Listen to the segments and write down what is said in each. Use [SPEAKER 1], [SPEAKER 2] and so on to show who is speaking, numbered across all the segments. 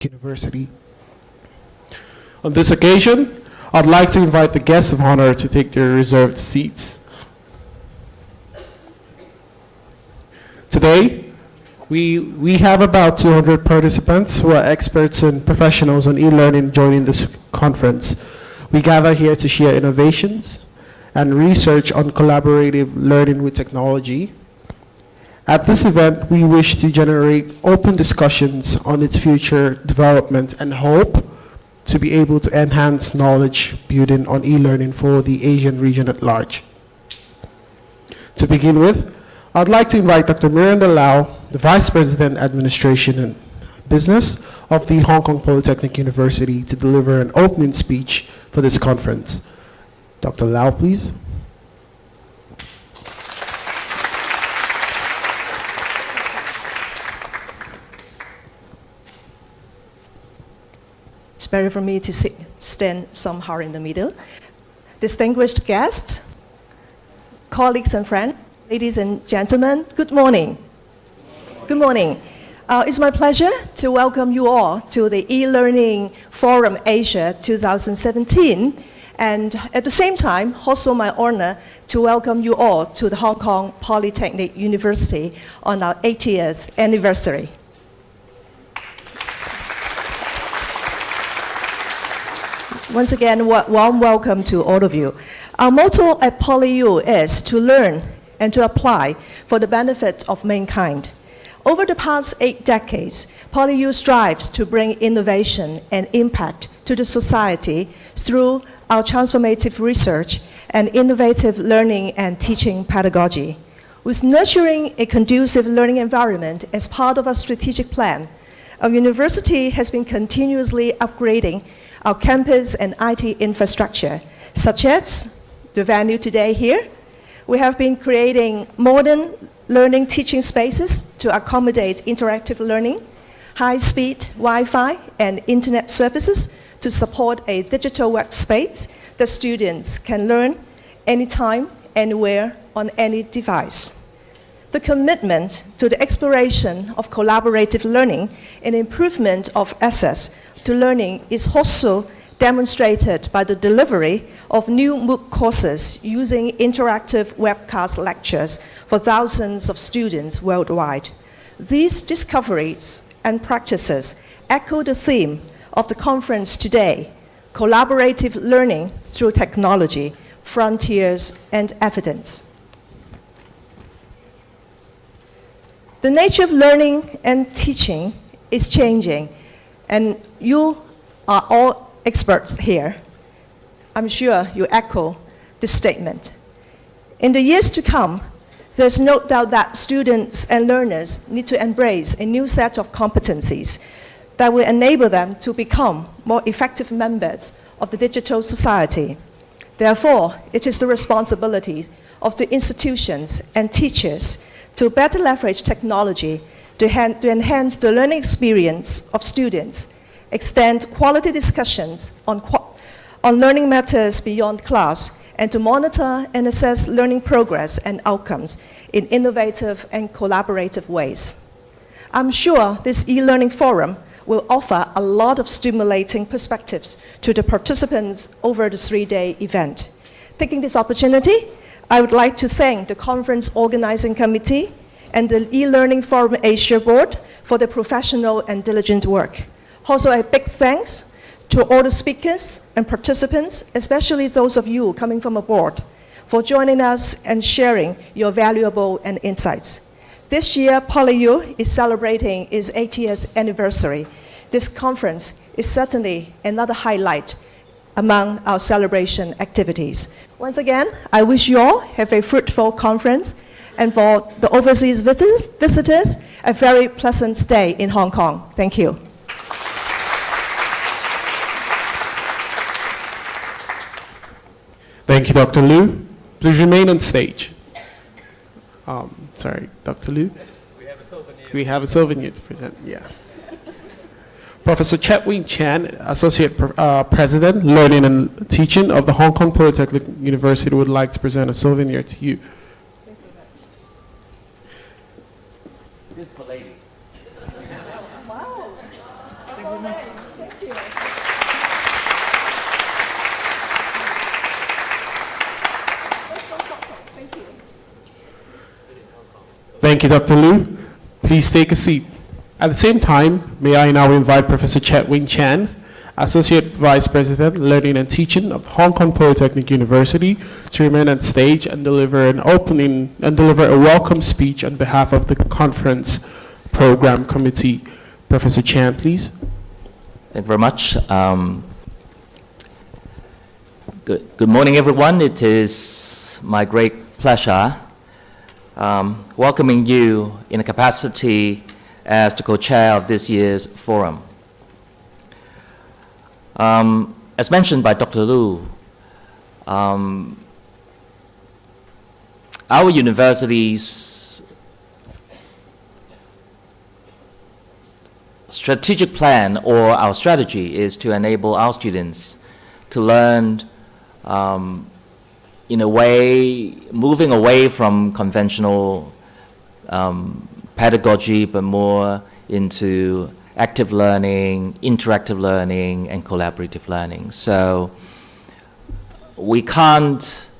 [SPEAKER 1] University. On this occasion, I'd like to invite the guests of honor to take their reserved seats. Today, we have about 200 participants who are experts and professionals on e-learning joining this conference. We gather here to share innovations and research on collaborative learning with technology. At this event, we wish to generate open discussions on its future development and hope to be able to enhance knowledge building on e-learning for the Asian region at large. To begin with, I'd like to invite Dr. Miranda Lau, the Vice President, Administration and Business of the Hong Kong Polytechnic University, to deliver an opening speech for this conference. Dr. Lau, please.
[SPEAKER 2] It's better for me to stand somehow in the middle. Distinguished guests, colleagues and friends, ladies and gentlemen, good morning. Good morning. It's my pleasure to welcome you all to the eLearning Forum Asia 2017, and at the same time, also my honor to welcome you all to the Hong Kong Polytechnic University on our 80th anniversary. Once again, warm welcome to all of you. Our motto at PolyU is to learn and to apply for the benefit of mankind. Over the past 8 decades, PolyU strives to bring innovation and impact to the society through our transformative research and innovative learning and teaching pedagogy. With nurturing a conducive learning environment as part of our strategic plan, our university has been continuously upgrading our campus and IT infrastructure, such as the venue today here. We have been creating modern learning teaching spaces to accommodate interactive learning, high-speed Wi-Fi and internet services to support a digital workspace that students can learn anytime, anywhere, on any device. The commitment to the exploration of collaborative learning and improvement of access to learning is also demonstrated by the delivery of new MOOC courses using interactive webcast lectures for thousands of students worldwide. These discoveries and practices echo the theme of the conference today: collaborative learning through technology, frontiers and evidence. The nature of learning and teaching is changing, and you are all experts here. I'm sure you echo this statement. In the years to come, there's no doubt that students and learners need to embrace a new set of competencies that will enable them to become more effective members of the digital society. Therefore, it is the responsibility of the institutions and teachers to better leverage technology to enhance the learning experience of students, extend quality discussions on learning matters beyond class, and to monitor and assess learning progress and outcomes in innovative and collaborative ways. I'm sure this e-learning forum will offer a lot of stimulating perspectives to the participants over the 3-day event. Taking this opportunity, I would like to thank the conference organizing committee and the e-learning Forum Asia board for their professional and diligent work. Also, a big thanks to all the speakers and participants, especially those of you coming from abroad, for joining us and sharing your valuable and insights. This year, PolyU is celebrating its 80th anniversary. This conference is certainly another highlight among our celebration activities. Once again, I wish you all have a fruitful conference, and for the overseas visitors, a very pleasant stay in Hong Kong. Thank you.
[SPEAKER 1] Thank you, Dr. Liu. Please remain on stage. Sorry, Dr. Liu. We have a souvenir to present, yeah. Professor Chetwyn Chan, Associate President, Learning and Teaching of the Hong Kong Polytechnic University, would like to present a souvenir to you.
[SPEAKER 2] Thanks so much.
[SPEAKER 3] This is for ladies.
[SPEAKER 2] Wow. So nice. Thank you. That's so thoughtful. Thank you.
[SPEAKER 1] Thank you, Dr. Liu. Please take a seat. At the same time, may I now invite Professor Chetwyn Chan, Associate Vice President, Learning and Teaching of Hong Kong Polytechnic University, to remain on stage and deliver a welcome speech on behalf of the conference program committee. Professor Chan, please.
[SPEAKER 3] Thank you very much. Good morning, everyone. It is my great pleasure welcoming you in a capacity as the co-chair of this year's forum. As mentioned by Dr. Liu, our university's strategic plan, or our strategy, is to enable our students to learn in a way, moving away from conventional pedagogy, but more into active learning, interactive learning, and collaborative learning. So we can't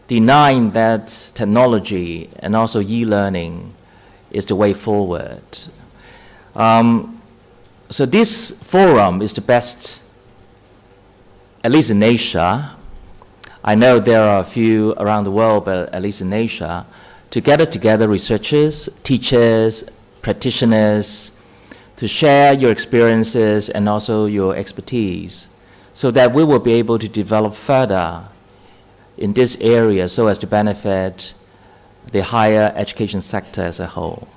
[SPEAKER 3] deny that technology and also e-learning is the way forward. So this forum is the best, at least in Asia. I know there are a few around the world, but at least in Asia, to gather together researchers, teachers, practitioners, to share your experiences and also your expertise, so that we will be able to develop further in this area so as to benefit the higher education sector as a whole.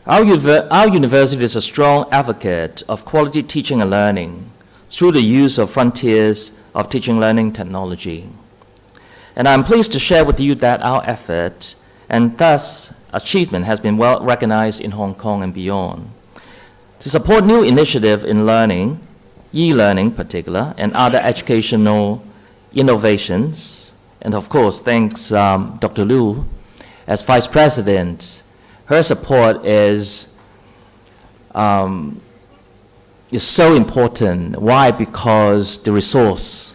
[SPEAKER 3] Our university is a strong advocate of quality teaching and learning through the use of frontiers of teaching learning technology. And I'm pleased to share with you that our effort and thus achievement has been well recognized in Hong Kong and beyond. To support new initiatives in learning, e-learning in particular, and other educational innovations, and of course, thanks Dr. Liu as Vice President. Her support is so important. Why? Because the resource,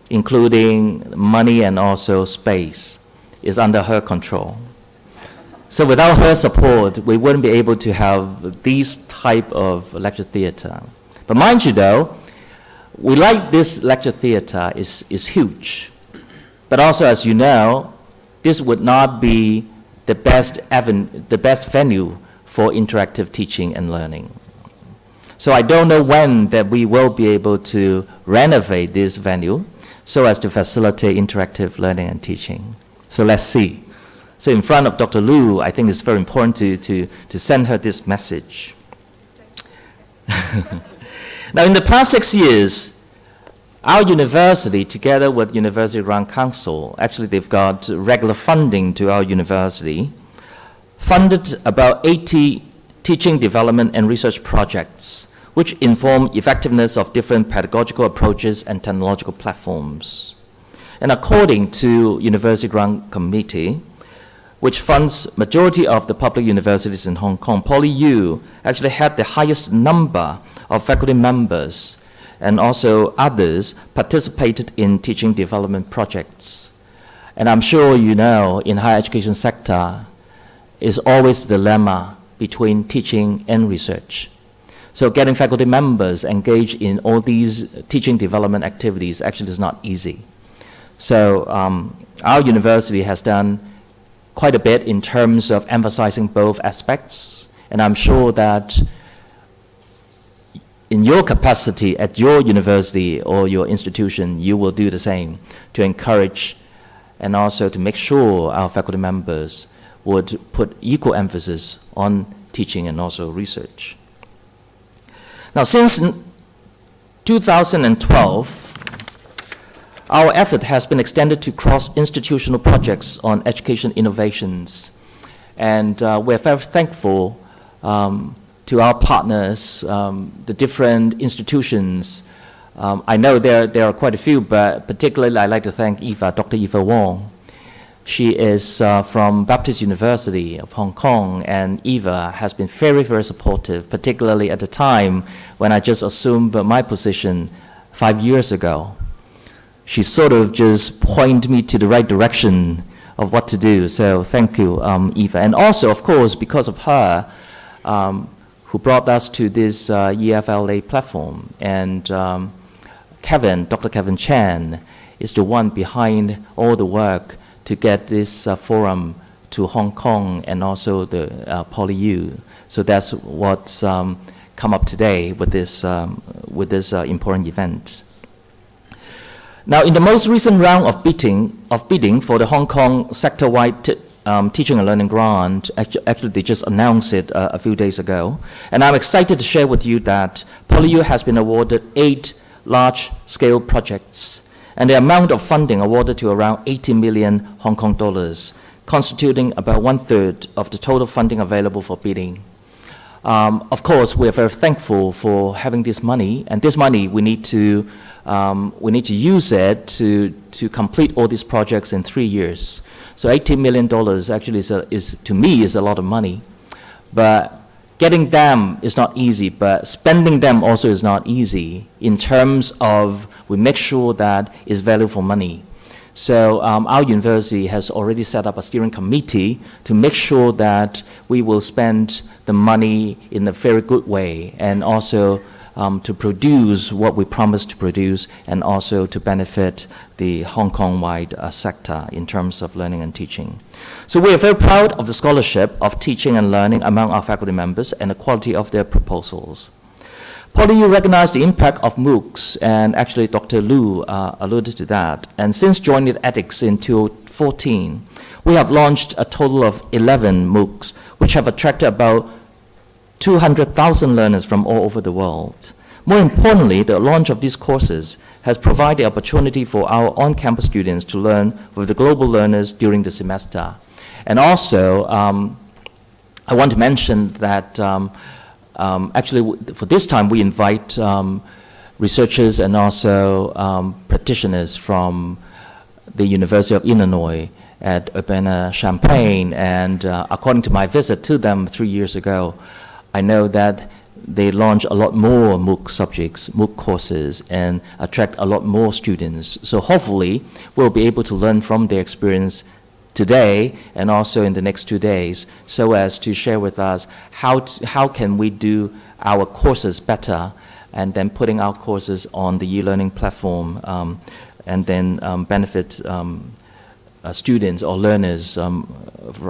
[SPEAKER 3] including money and also space, is under her control. So without her support, we wouldn't be able to have these type of lecture theater. But mind you though, we like this lecture theater is huge. But also, as you know, this would not be the best venue for interactive teaching and learning. So I don't know when that we will be able to renovate this venue so as to facilitate interactive learning and teaching. So let's see. So in front of Dr. Liu, I think it's very important to send her this message. Now, in the past 6 years, our university, together with University Grant Council, actually they've got regular funding to our university, funded about 80 teaching development and research projects, which inform effectiveness of different pedagogical approaches and technological platforms. And according to University Grant Committee, which funds majority of the public universities in Hong Kong, PolyU actually had the highest number of faculty members, and also others participated in teaching development projects. And I'm sure you know, in higher education sector, is always the dilemma between teaching and research. So getting faculty members engaged in all these teaching development activities actually is not easy. So our university has done quite a bit in terms of emphasizing both aspects, and I'm sure that in your capacity at your university or your institution, you will do the same to encourage and also to make sure our faculty members would put equal emphasis on teaching and also research. Now, since 2012, our effort has been extended to cross-institutional projects on education innovations. And we're very thankful to our partners, the different institutions. I know there are quite a few, but particularly I'd like to thank Dr. Eva Wong, She is from Baptist University of Hong Kong, and Eva has been very, very supportive, particularly at the time when I just assumed my position 5 years ago. She sort of just pointed me to the right direction of what to do. So thank you, Eva. And also, of course, because of her, who brought us to this eFLA platform. And Kevin, Dr. Kevin Chan, is the one behind all the work to get this forum to Hong Kong and also the PolyU. So that's what's come up today with this important event. Now, in the most recent round of bidding for the Hong Kong sector-wide teaching and learning grant, actually they just announced it a few days ago, and I'm excited to share with you that PolyU has been awarded 8 large-scale projects, and the amount of funding awarded to around 80 million Hong Kong dollars, constituting about 1/3 of the total funding available for bidding. Of course, we are very thankful for having this money, and this money we need to use it to complete all these projects in 3 years. So $80 million actually is to me is a lot of money, but getting them is not easy, but spending them also is not easy in terms of we make sure that it's value for money. So our university has already set up a steering committee to make sure that we will spend the money in a very good way, and also to produce what we promised to produce, and also to benefit the Hong Kong-wide sector in terms of learning and teaching. So we are very proud of the scholarship of teaching and learning among our faculty members and the quality of their proposals. PolyU recognized the impact of MOOCs, and actually Dr. Lu alluded to that. And since joining edX in 2014, we have launched a total of 11 MOOCs, which have attracted about 200,000 learners from all over the world. More importantly, the launch of these courses has provided the opportunity for our on-campus students to learn with the global learners during the semester. And also, I want to mention that actually, for this time, we invite researchers and also practitioners from the University of Illinois at Urbana-Champaign, and according to my visit to them 3 years ago, I know that they launch a lot more MOOC subjects, MOOC courses, and attract a lot more students. So hopefully, we'll be able to learn from their experience today and also in the next 2 days, so as to share with us how can we do our courses better, and then putting our courses on the eLearning platform, and then benefit students or learners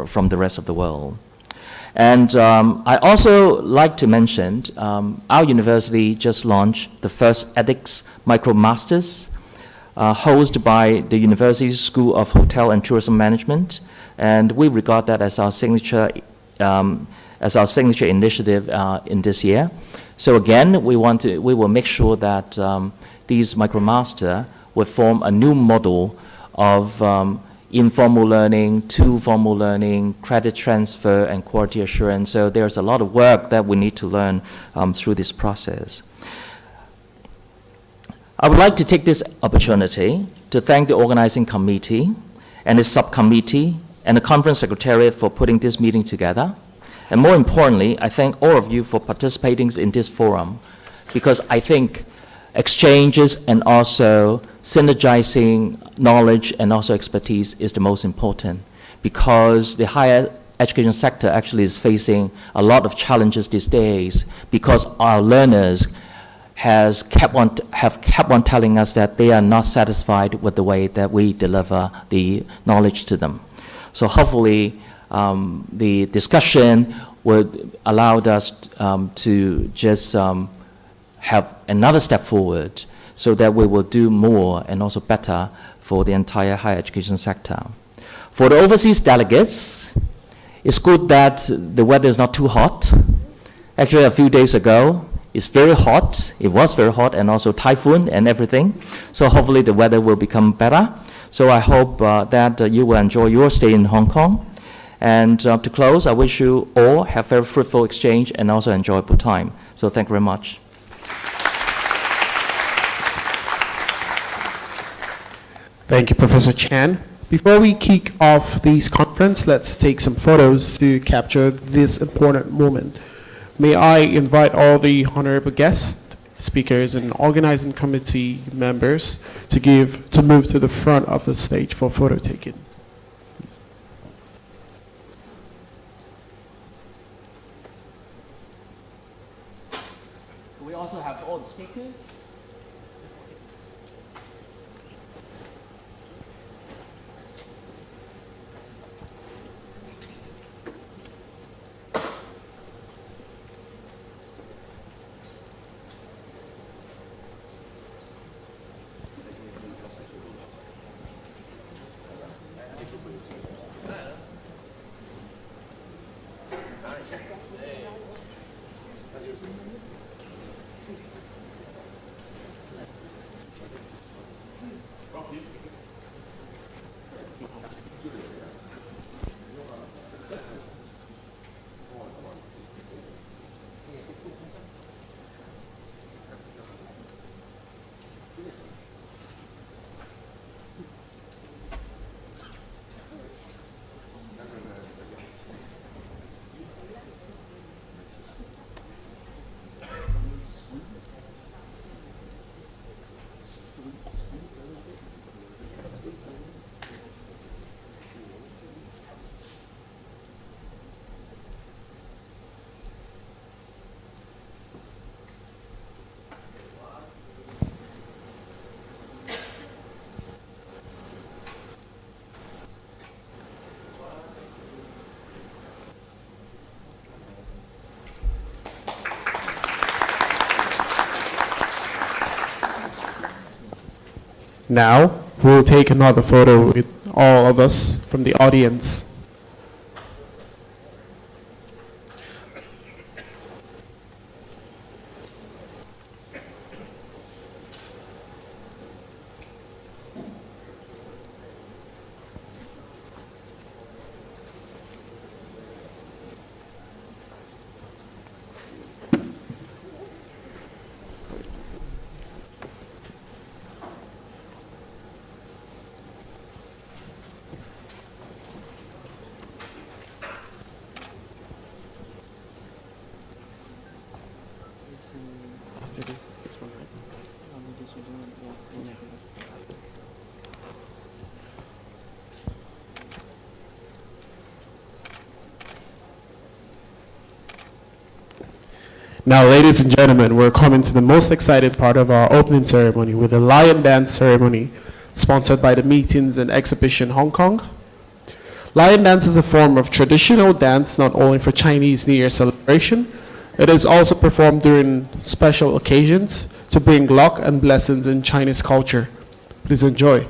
[SPEAKER 3] from the rest of the world. And I also like to mention our university just launched the first edX MicroMasters, hosted by the University's School of Hotel and Tourism Management, and we regard that as our signature initiative in this year. So again, we will make sure that these MicroMaster will form a new model of informal learning to formal learning, credit transfer, and quality assurance. So there's a lot of work that we need to learn through this process. I would like to take this opportunity to thank the organizing committee and its subcommittee and the conference secretariat for putting this meeting together. And more importantly, I thank all of you for participating in this forum, because I think exchanges and also synergizing knowledge and also expertise is the most important, because the higher education sector actually is facing a lot of challenges these days, because our learners have kept on telling us that they are not satisfied with the way that we deliver the knowledge to them. So hopefully the discussion would allow us to just have another step forward, so that we will do more and also better for the entire higher education sector. For the overseas delegates, it's good that the weather is not too hot. Actually, a few days ago, it's very hot. It was very hot, and also typhoon and everything. So hopefully the weather will become better. So I hope that you will enjoy your stay in Hong Kong. And to close, I wish you all have very fruitful exchange and also enjoyable time. So thank you very much.
[SPEAKER 1] Thank you, Professor Chan. Before we kick off this conference, let's take some photos to capture this important moment. May I invite all the honorable guests, speakers, and organizing committee members to move to the front of the stage for photo taking. Please.
[SPEAKER 3] We also have all the speakers.
[SPEAKER 1] Now, we'll take another photo with all of us from the audience. Now, ladies and gentlemen, we're coming to the most exciting part of our opening ceremony with the Lion Dance ceremony, sponsored by the Meetings and Exhibition Hong Kong. Lion Dance is a form of traditional dance not only for Chinese New Year celebration, it is also performed during special occasions to bring luck and blessings in Chinese culture. Please enjoy.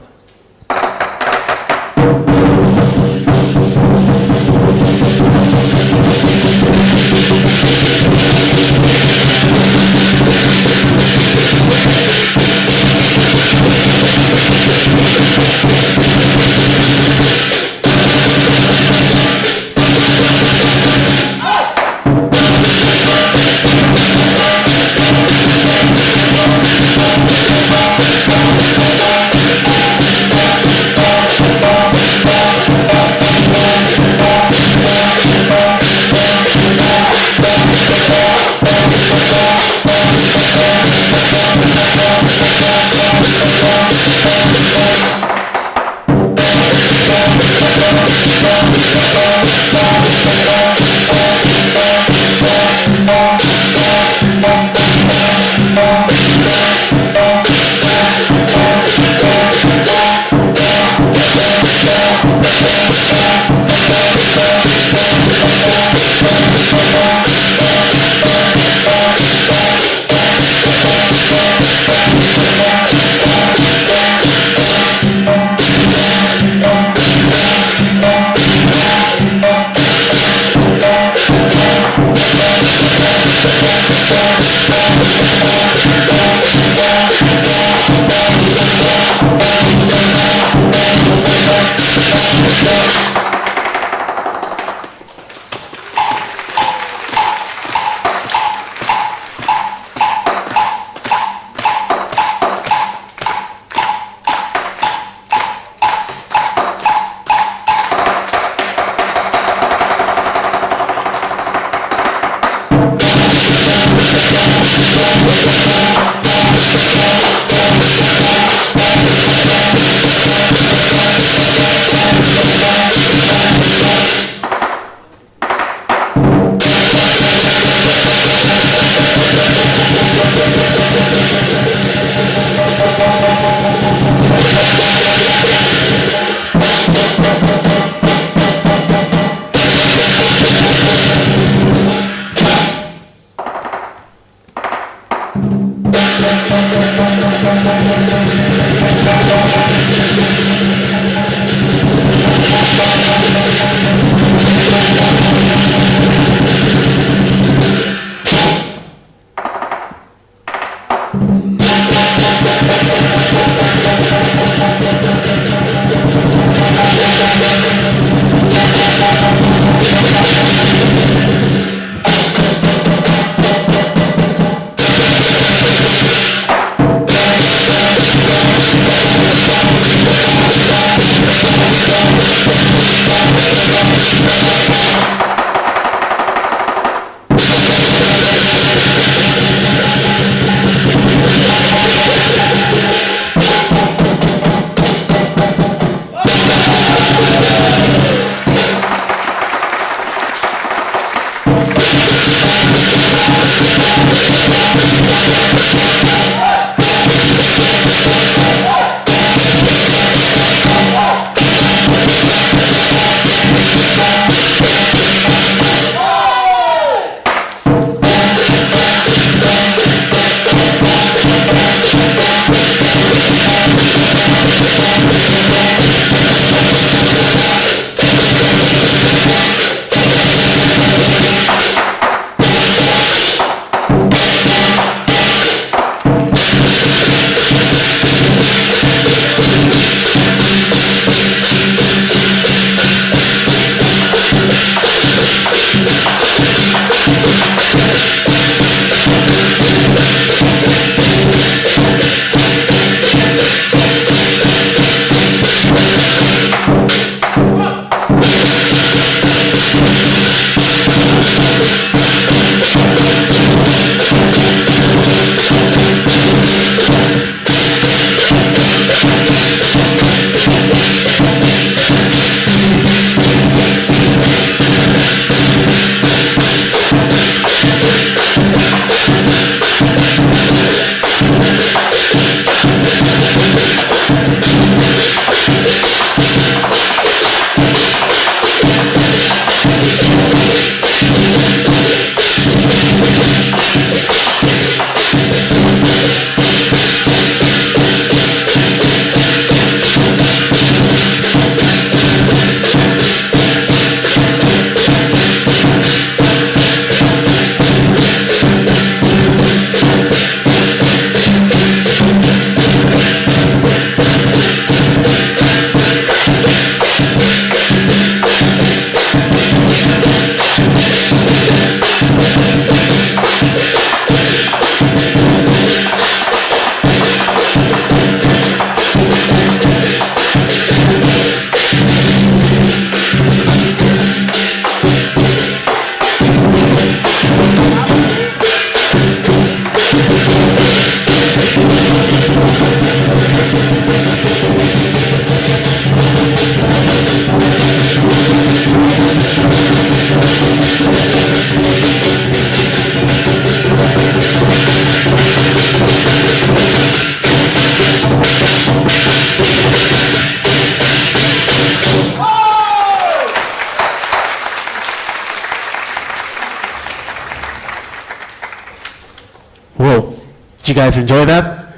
[SPEAKER 1] Whoa, did you guys enjoy that?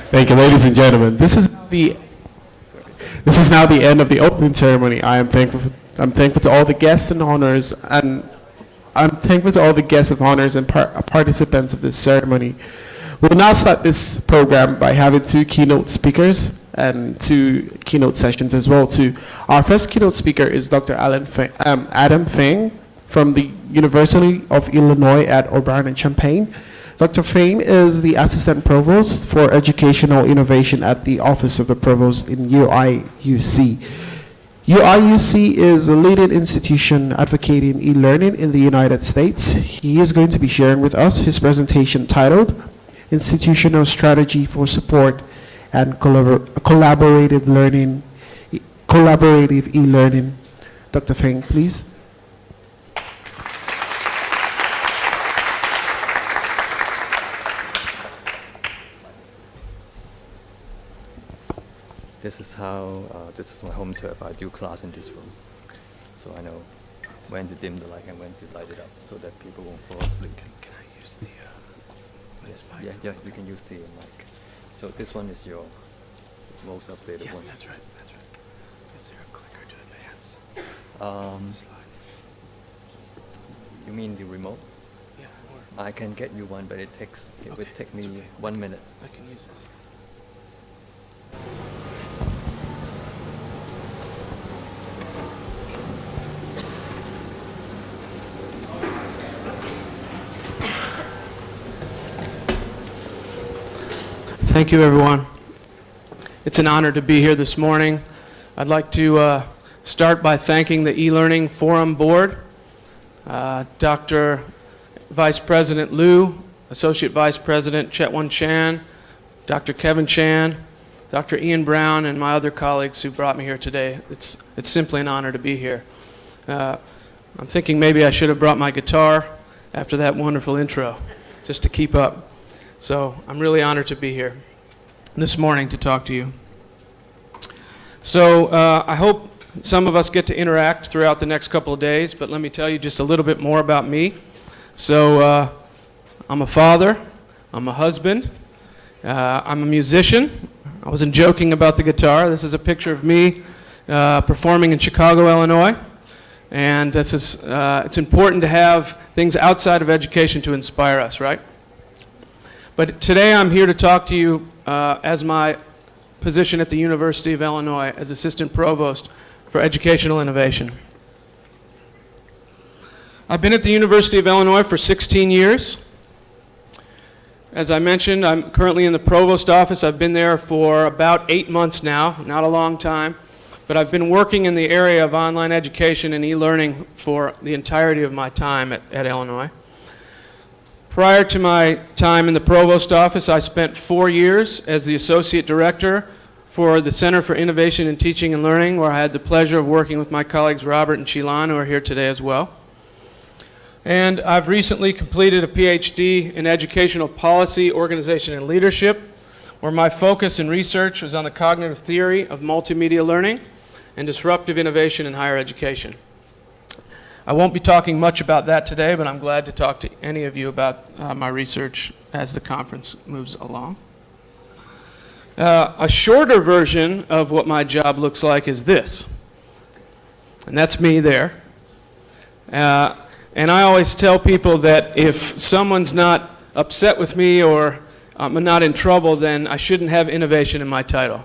[SPEAKER 1] Thank you, ladies and gentlemen. This is now the end of the opening ceremony. I'm thankful to all the guests and honors, and I'm thankful to all the guests of honors and participants of this ceremony. We'll now start this program by having two keynote speakers and two keynote sessions as well too. Our first keynote speaker is Dr. Adam Fein from the University of Illinois at Urbana-Champaign. Dr. Fein is the Assistant Provost for Educational Innovation at the Office of the Provost in UIUC. UIUC is a leading institution advocating e-learning in the United States. He is going to be sharing with us his presentation titled Institutional Strategy for Support and Collaborative E-Learning. Dr. Fein, please.
[SPEAKER 4] This is how, this is my home turf. I do class in this room. So I know when to dim the light and when to light it up so that people won't fall asleep.
[SPEAKER 1] Can I use the this mic?
[SPEAKER 4] Yeah, you can use the mic. So this one is your most updated one.
[SPEAKER 1] That's right. Is there a clicker to advance slides?
[SPEAKER 4] You mean the remote?
[SPEAKER 1] Yeah,
[SPEAKER 4] I can get you one, but it would take me 1 minute.
[SPEAKER 1] I can use this. Thank you, everyone. It's an honor to be here this morning. I'd like to start by thanking the eLearning Forum Board, Dr. Vice President Liu, Associate Vice President Chetwyn Chan, Dr. Kevin Chan, Dr. Ian Brown, and my other colleagues who brought me here today. It's simply an honor to be here. I'm thinking maybe I should have brought my guitar after that wonderful intro, just to keep up. So I'm really honored to be here this morning to talk to you. So I hope some of us get to interact throughout the next couple of days, but let me tell you just a little bit more about me. So I'm a father, I'm a husband, I'm a musician. I wasn't joking about the guitar. This is a picture of me performing in Chicago, Illinois. And this is, it's important to have things outside of education to inspire us, right? But today I'm here to talk to you as my position at the University of Illinois as Assistant Provost for Educational Innovation. I've been at the University of Illinois for 16 years. As I mentioned, I'm currently in the Provost office. I've been there for about 8 months now, not a long time, but I've been working in the area of online education and e-learning for the entirety of my time at Illinois. Prior to my time in the Provost office, I spent 4 years as the Associate Director for the Center for Innovation in Teaching and Learning, where I had the pleasure of working with my colleagues Robert and Shilan, who are here today as well. And I've recently completed a PhD in Educational Policy, Organization, and Leadership, where my focus and research was on the cognitive theory of multimedia learning and disruptive innovation in higher education. I won't be talking much about that today, but I'm glad to talk to any of you about my research as the conference moves along. A shorter version of what my job looks like is this, and that's me there. And I always tell people that if someone's not upset with me or I'm not in trouble, then I shouldn't have innovation in my title.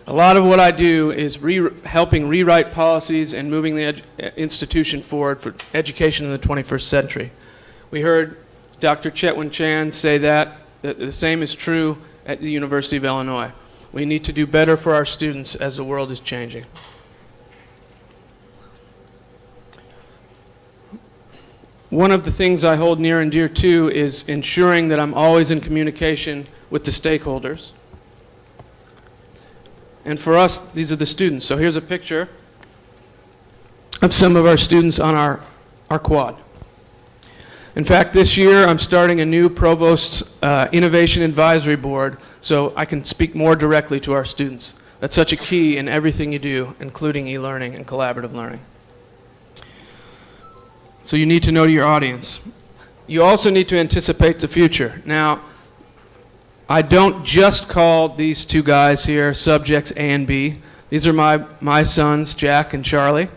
[SPEAKER 1] A lot of what I do is helping rewrite policies and moving the institution forward for education in the 21st century. We heard Dr. Chetwyn Chan say that the same is true at the University of Illinois. We need to do better for our students as the world is changing. One of the things I hold near and dear to is ensuring that I'm always in communication with the stakeholders. And for us, these are the students. So here's a picture of some of our students on our quad. In fact, this year I'm starting a new Provost's Innovation Advisory Board so I can speak more directly to our students. That's such a key in everything you do, including e-learning and collaborative learning. So you need to know your audience. You also need to anticipate the future. Now, I don't just call these two guys here subjects A and B. These are my sons, Jack and Charlie.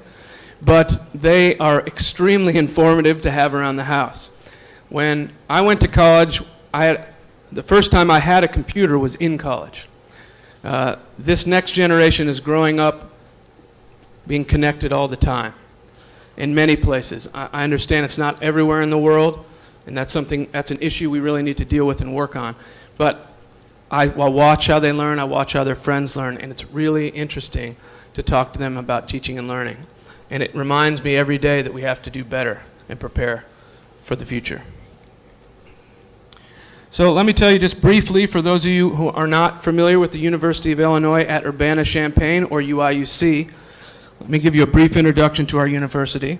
[SPEAKER 1] But they are extremely informative to have around the house. When I went to college, the first time I had a computer was in college. This next generation is growing up being connected all the time in many places. I understand it's not everywhere in the world, and that's an issue we really need to deal with and work on. But I watch how they learn, I watch how their friends learn, and it's really interesting to talk to them about teaching and learning. And it reminds me every day that we have to do better and prepare for the future. So let me tell you just briefly, for those of you who are not familiar with the University of Illinois at Urbana-Champaign, or UIUC, let me give you a brief introduction to our university.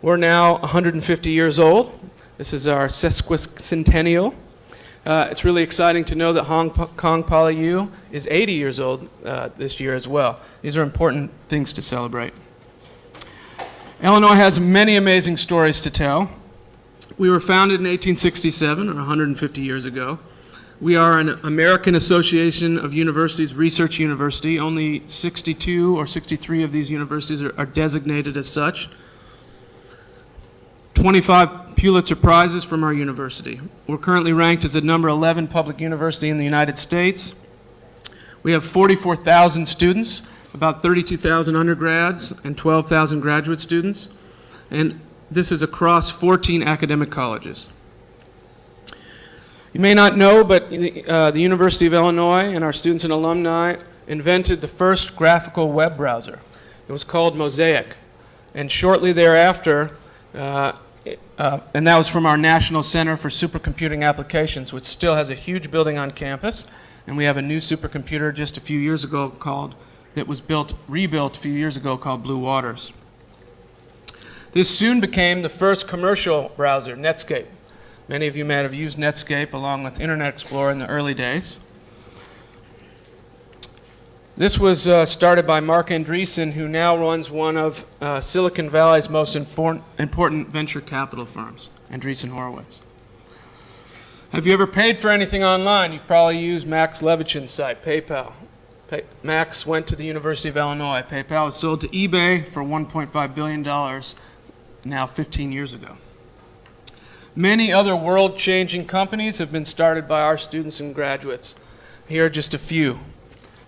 [SPEAKER 1] We're now 150 years old. This is our sesquicentennial. It's really exciting to know that Hong Kong PolyU is 80 years old this year as well. These are important things to celebrate. Illinois has many amazing stories to tell. We were founded in 1867, or 150 years ago, We are an American Association of Universities research university. Only 62 or 63 of these universities are designated as such. 25 Pulitzer Prizes from our university. We're currently ranked as the number 11 public university in the United States. We have 44,000 students, about 32,000 undergrads and 12,000 graduate students. And this is across 14 academic colleges. You may not know, but the University of Illinois and our students and alumni invented the first graphical web browser. It was called Mosaic. And shortly thereafter, and that was from our National Center for Supercomputing Applications, which still has a huge building on campus. And we have a new supercomputer just a few years ago that was rebuilt a few years ago called Blue Waters. This soon became the first commercial browser, Netscape. Many of you may have used Netscape along with Internet Explorer in the early days. This was started by Mark Andreessen, who now runs one of Silicon Valley's most important venture capital firms, Andreessen Horowitz. Have you ever paid for anything online? You've probably used Max Levichin's site, PayPal. Max went to the University of Illinois. PayPal was sold to eBay for $1.5 billion now 15 years ago. Many other world-changing companies have been started by our students and graduates. Here are just a few.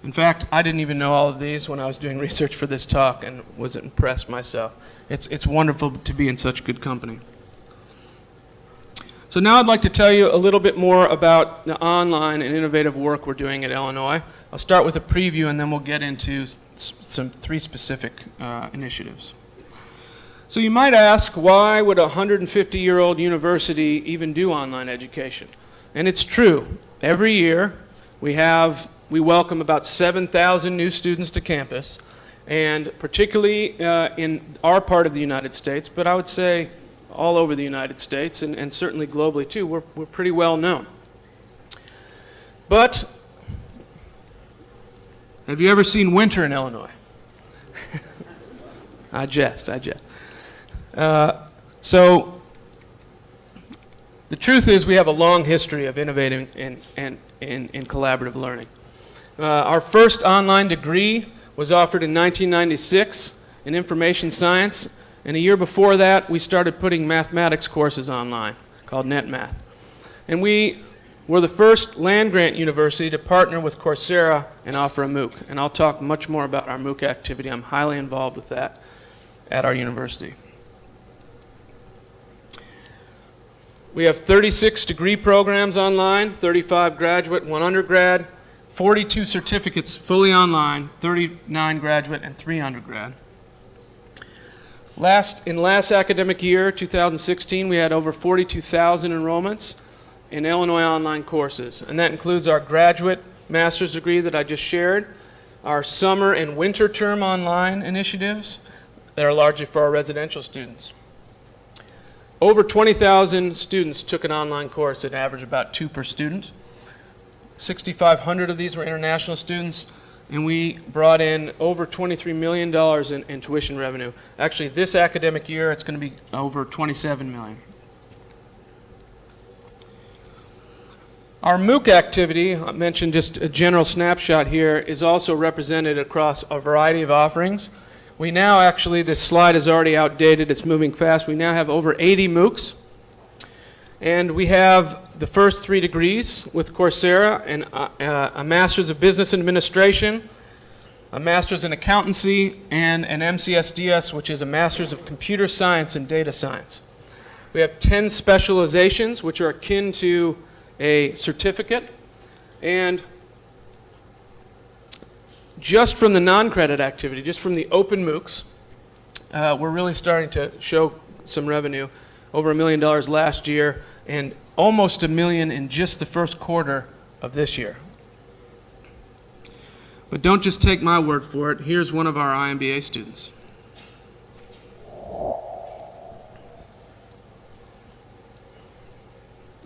[SPEAKER 1] In fact, I didn't even know all of these when I was doing research for this talk and was impressed myself. It's wonderful to be in such good company. So now I'd like to tell you a little bit more about the online and innovative work we're doing at Illinois. I'll start with a preview and then we'll get into some three specific initiatives. So you might ask, why would a 150-year-old university even do online education? And it's true. Every year we welcome about 7,000 new students to campus, and particularly in our part of the United States, but I would say all over the United States and certainly globally too, we're pretty well known. But have you ever seen winter in Illinois? I jest. So the truth is we have a long history of innovating in collaborative learning. Our first online degree was offered in 1996 in information science, and a year before that we started putting mathematics courses online called NetMath. And we were the first land-grant university to partner with Coursera and offer a MOOC. And I'll talk much more about our MOOC activity. I'm highly involved with that at our university. We have 36 degree programs online, 35 graduate, 1 undergrad, 42 certificates fully online, 39 graduate, and 3 undergrad. In last academic year, 2016, we had over 42,000 enrollments in Illinois online courses, and that includes our graduate master's degree that I just shared, our summer and winter term online initiatives that are largely for our residential students. Over 20,000 students took an online course at an average about 2 per student. 6,500 of these were international students, and we brought in over $23 million in tuition revenue. Actually, this academic year, it's going to be over $27 million. Our MOOC activity, I mentioned just a general snapshot here, is also represented across a variety of offerings. We now actually, this slide is already outdated, it's moving fast. We now have over 80 MOOCs. And we have the first 3 degrees with Coursera, and a Master's of Business Administration, a Master's in Accountancy, and an MCSDS, which is a Master's of Computer Science and Data Science. We have 10 specializations, which are akin to a certificate. And just from the non-credit activity, just from the open MOOCs, we're really starting to show some revenue. Over $1 million last year, and almost $1 million in just the first quarter of this year. But don't just take my word for it. Here's one of our IMBA students.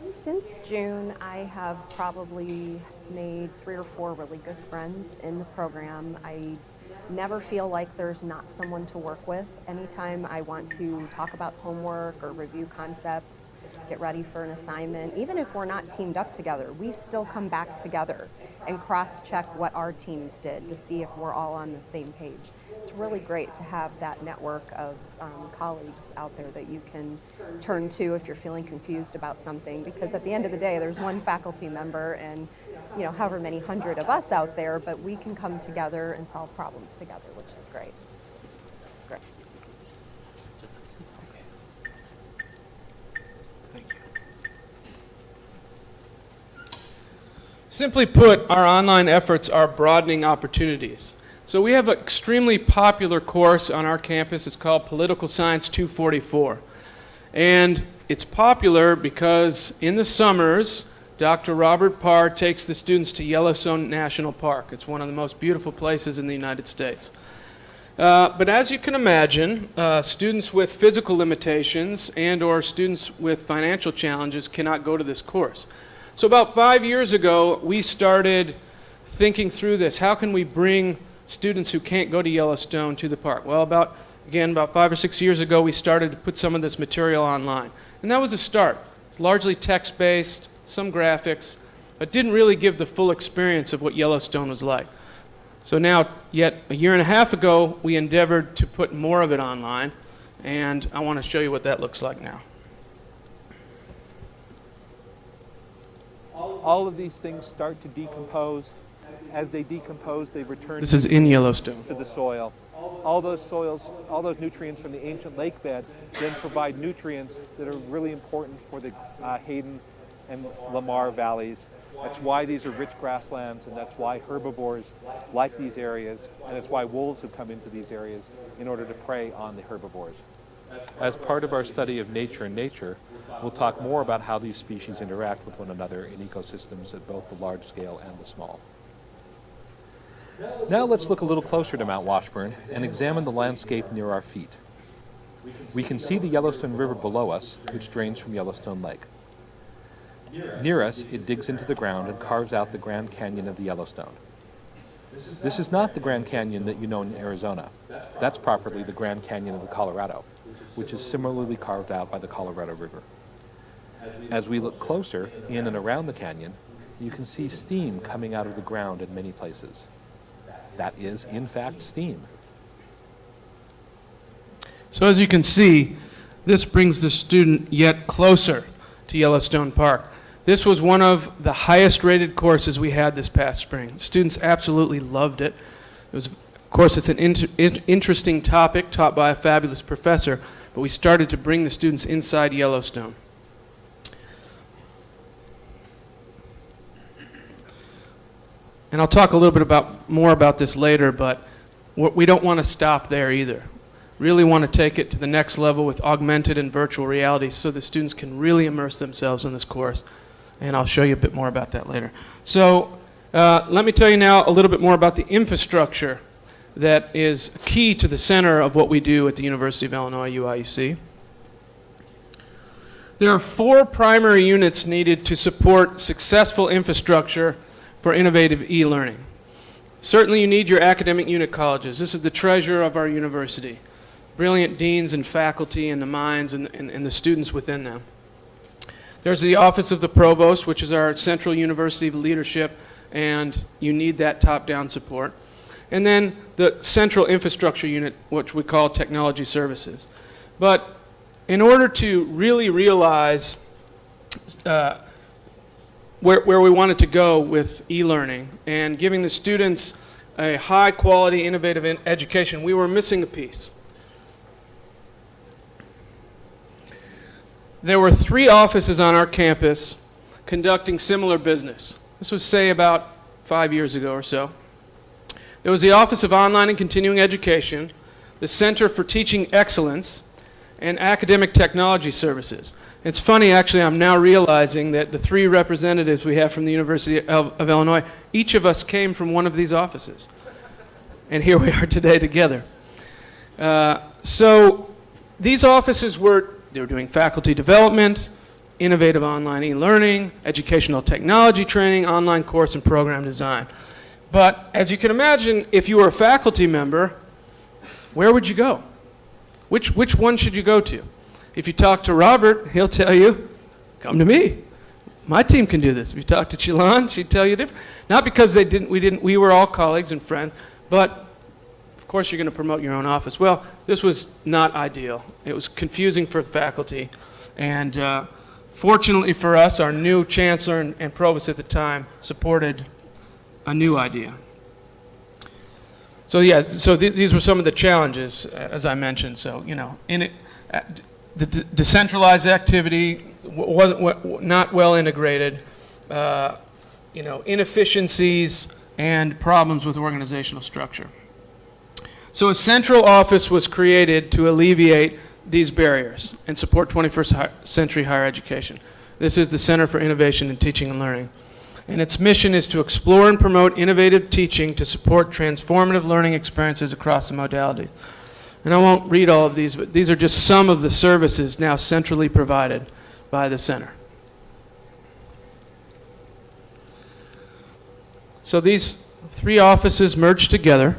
[SPEAKER 5] Since June, I have probably made 3 or 4 really good friends in the program. I never feel like there's not someone to work with. Anytime I want to talk about homework or review concepts, get ready for an assignment, even if we're not teamed up together, we still come back together and cross-check what our teams did to see if we're all on the same page. It's really great to have that network of colleagues out there that you can turn to if you're feeling confused about something, because at the end of the day, there's one faculty member and however many hundred of us out there, but we can come together and solve problems together, which is great. Great.
[SPEAKER 1] Thank you. Simply put, our online efforts are broadening opportunities. So we have an extremely popular course on our campus. It's called Political Science 244. And it's popular because in the summers, Dr. Robert Parr takes the students to Yellowstone National Park. It's one of the most beautiful places in the United States. But as you can imagine, students with physical limitations and or students with financial challenges cannot go to this course. So about 5 years ago, we started thinking through this. How can we bring students who can't go to Yellowstone to the park? Well, about 5 or 6 years ago, we started to put some of this material online. And that was a start. Largely text-based, some graphics, but didn't really give the full experience of what Yellowstone was like. So now, yet a year and a half ago, we endeavored to put more of it online, and I want to show you what that looks like now.
[SPEAKER 6] All of these things start to decompose. As they decompose, they return
[SPEAKER 1] This is in Yellowstone.
[SPEAKER 6] to the soil. All those nutrients from the ancient lake bed then provide nutrients that are really important for the Hayden and Lamar valleys. That's why these are rich grasslands, and that's why herbivores like these areas, and it's why wolves have come into these areas in order to prey on the herbivores.
[SPEAKER 7] As part of our study of nature and nature, we'll talk more about how these species interact with one another in ecosystems at both the large scale and the small. Now let's look a little closer to Mount Washburn and examine the landscape near our feet. We can see the Yellowstone River below us, which drains from Yellowstone Lake. Near us, it digs into the ground and carves out the Grand Canyon of the Yellowstone. This is not the Grand Canyon that you know in Arizona. That's properly the Grand Canyon of the Colorado, which is similarly carved out by the Colorado River. As we look closer, in and around the canyon, you can see steam coming out of the ground in many places. That is, in fact, steam.
[SPEAKER 1] So as you can see, this brings the student yet closer to Yellowstone Park. This was one of the highest rated courses we had this past spring. Students absolutely loved it. Of course, it's an interesting topic taught by a fabulous professor, but we started to bring the students inside Yellowstone. And I'll talk a little bit more about this later, but we don't want to stop there either. Really want to take it to the next level with augmented and virtual reality so the students can really immerse themselves in this course. And I'll show you a bit more about that later. So let me tell you now a little bit more about the infrastructure that is key to the center of what we do at the University of Illinois, UIUC. There are 4 primary units needed to support successful infrastructure for innovative e-learning. Certainly you need your academic unit colleges. This is the treasure of our university. Brilliant deans and faculty and the minds and the students within them. There's the Office of the Provost, which is our central university leadership, and you need that top-down support. And then the central infrastructure unit, which we call technology services. But in order to really realize where we wanted to go with e-learning and giving the students a high-quality, innovative education, we were missing a piece. There were 3 offices on our campus conducting similar business. This was, say, about 5 years ago or so. There was the Office of Online and Continuing Education, the Center for Teaching Excellence, and Academic Technology Services. It's funny, actually, I'm now realizing that the 3 representatives we have from the University of Illinois, each of us came from one of these offices. And here we are today together. So these offices they were doing faculty development, innovative online e-learning, educational technology training, online course and program design. But as you can imagine, if you were a faculty member, where would you go? Which one should you go to? If you talk to Robert, he'll tell you
[SPEAKER 8] come to me. My team can do this. If you talk to Chetwyn, she'd tell you different. Not because we were all colleagues and friends, but of course you're going to promote your own office. Well, this was not ideal. It was confusing for faculty. And fortunately for us, our new chancellor and provost at the time supported a new idea. So yeah, these were some of the challenges, as I mentioned. So, you know, the decentralized activity wasn't not well integrated, you know, inefficiencies and problems with organizational structure. So a central office was created to alleviate these barriers and support 21st century higher education. This is the Center for Innovation in Teaching and Learning. And its mission is to explore and promote innovative teaching to support transformative learning experiences across the modalities. And I won't read all of these, but these are just some of the services now centrally provided by the center. So these 3 offices merged together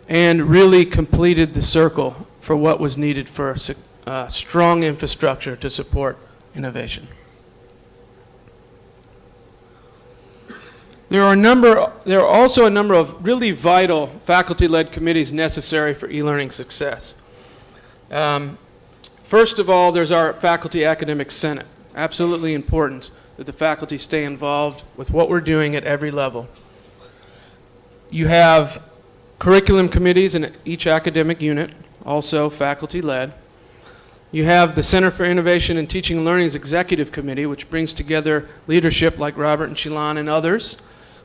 [SPEAKER 8] and really completed the circle for what was needed for strong infrastructure to support innovation. There are also a number of really vital faculty-led committees necessary for e-learning success. First of all, there's our Faculty Academic Senate. Absolutely important that the faculty stay involved with what we're doing at every level. You have curriculum committees in each academic unit, also faculty-led. You have the Center for Innovation in Teaching and Learning's Executive Committee, which brings together leadership like Robert and Chetwyn and others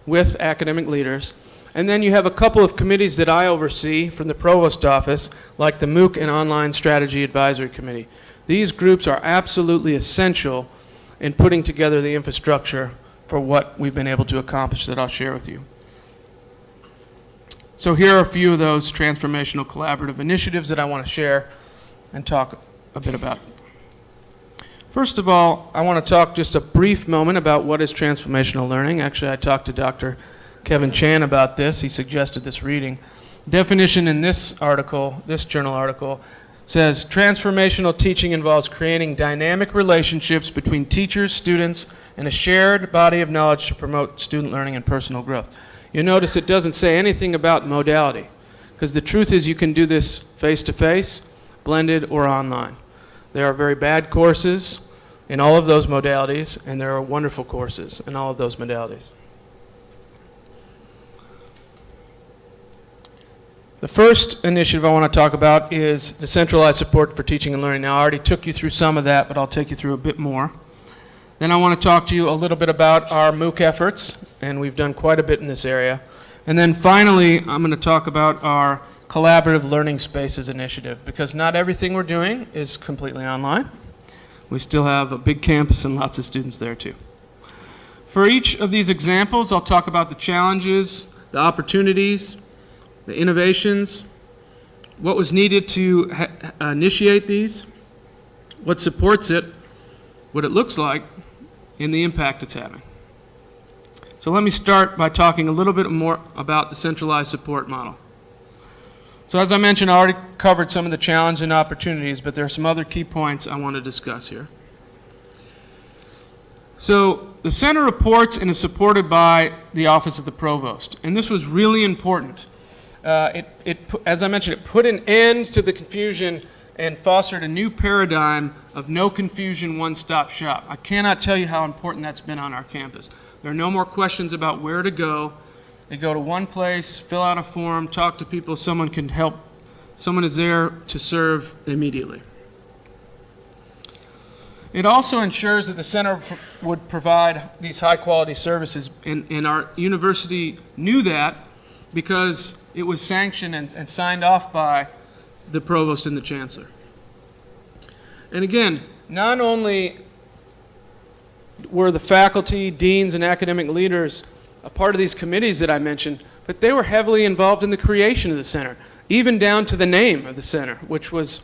[SPEAKER 8] with academic leaders. And then you have a couple of committees that I oversee from the Provost Office, like the MOOC and Online Strategy Advisory Committee. These groups are absolutely essential in putting together the infrastructure for what we've been able to accomplish that I'll share with you. So here are a few of those transformational collaborative initiatives that I want to share and talk a bit about. First of all, I want to talk just a brief moment about what is transformational learning. Actually, I talked to Dr. Kevin Chan about this. He suggested this reading. Definition in this article, this journal article, says transformational teaching involves creating dynamic relationships between teachers, students, and a shared body of knowledge to promote student learning and personal growth. You'll notice it doesn't say anything about modality, because the truth is you can do this face-to-face, blended, or online. There are very bad courses in all of those modalities, and there are wonderful courses in all of those modalities. The first initiative I want to talk about is the centralized support for teaching and learning. Now, I already took you through some of that, but I'll take you through a bit more. Then I want to talk to you a little bit about our MOOC efforts, and we've done quite a bit in this area. And then finally, I'm going to talk about our collaborative learning spaces initiative, because not everything we're doing is completely online. We still have a big campus and lots of students there too. For each of these examples, I'll talk about the challenges, the opportunities, the innovations, what was needed to initiate these, what supports it, what it looks like, and the impact it's having. So let me start by talking a little bit more about the centralized support model. So as I mentioned, I already covered some of the challenges and opportunities, but there are some other key points I want to discuss here. So the center reports and is supported by the Office of the Provost, and this was really important. As I mentioned, it put an end to the confusion and fostered a new paradigm of no confusion, one-stop shop. I cannot tell you how important that's been on our campus. There are no more questions about where to go. They go to one place, fill out a form, talk to people, someone can help. Someone is there to serve immediately. It also ensures that the center would provide these high-quality services, and our university knew that because it was sanctioned and signed off by the provost and the chancellor. And again, not only were the faculty, deans, and academic leaders a part of these committees that I mentioned, but they were heavily involved in the creation of the center, even down to the name of the center, which was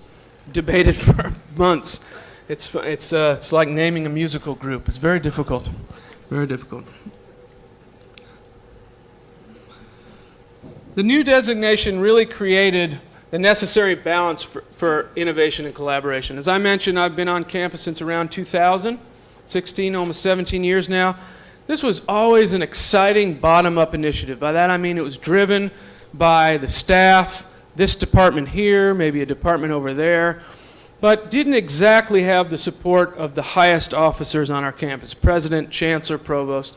[SPEAKER 8] debated for months. It's like naming a musical group. It's very difficult, very difficult. The new designation really created the necessary balance for innovation and collaboration. As I mentioned, I've been on campus since around 2000. 16, almost 17 years now. This was always an exciting bottom-up initiative. By that I mean it was driven by the staff, this department here, maybe a department over there, but didn't exactly have the support of the highest officers on our campus, president, chancellor, provost.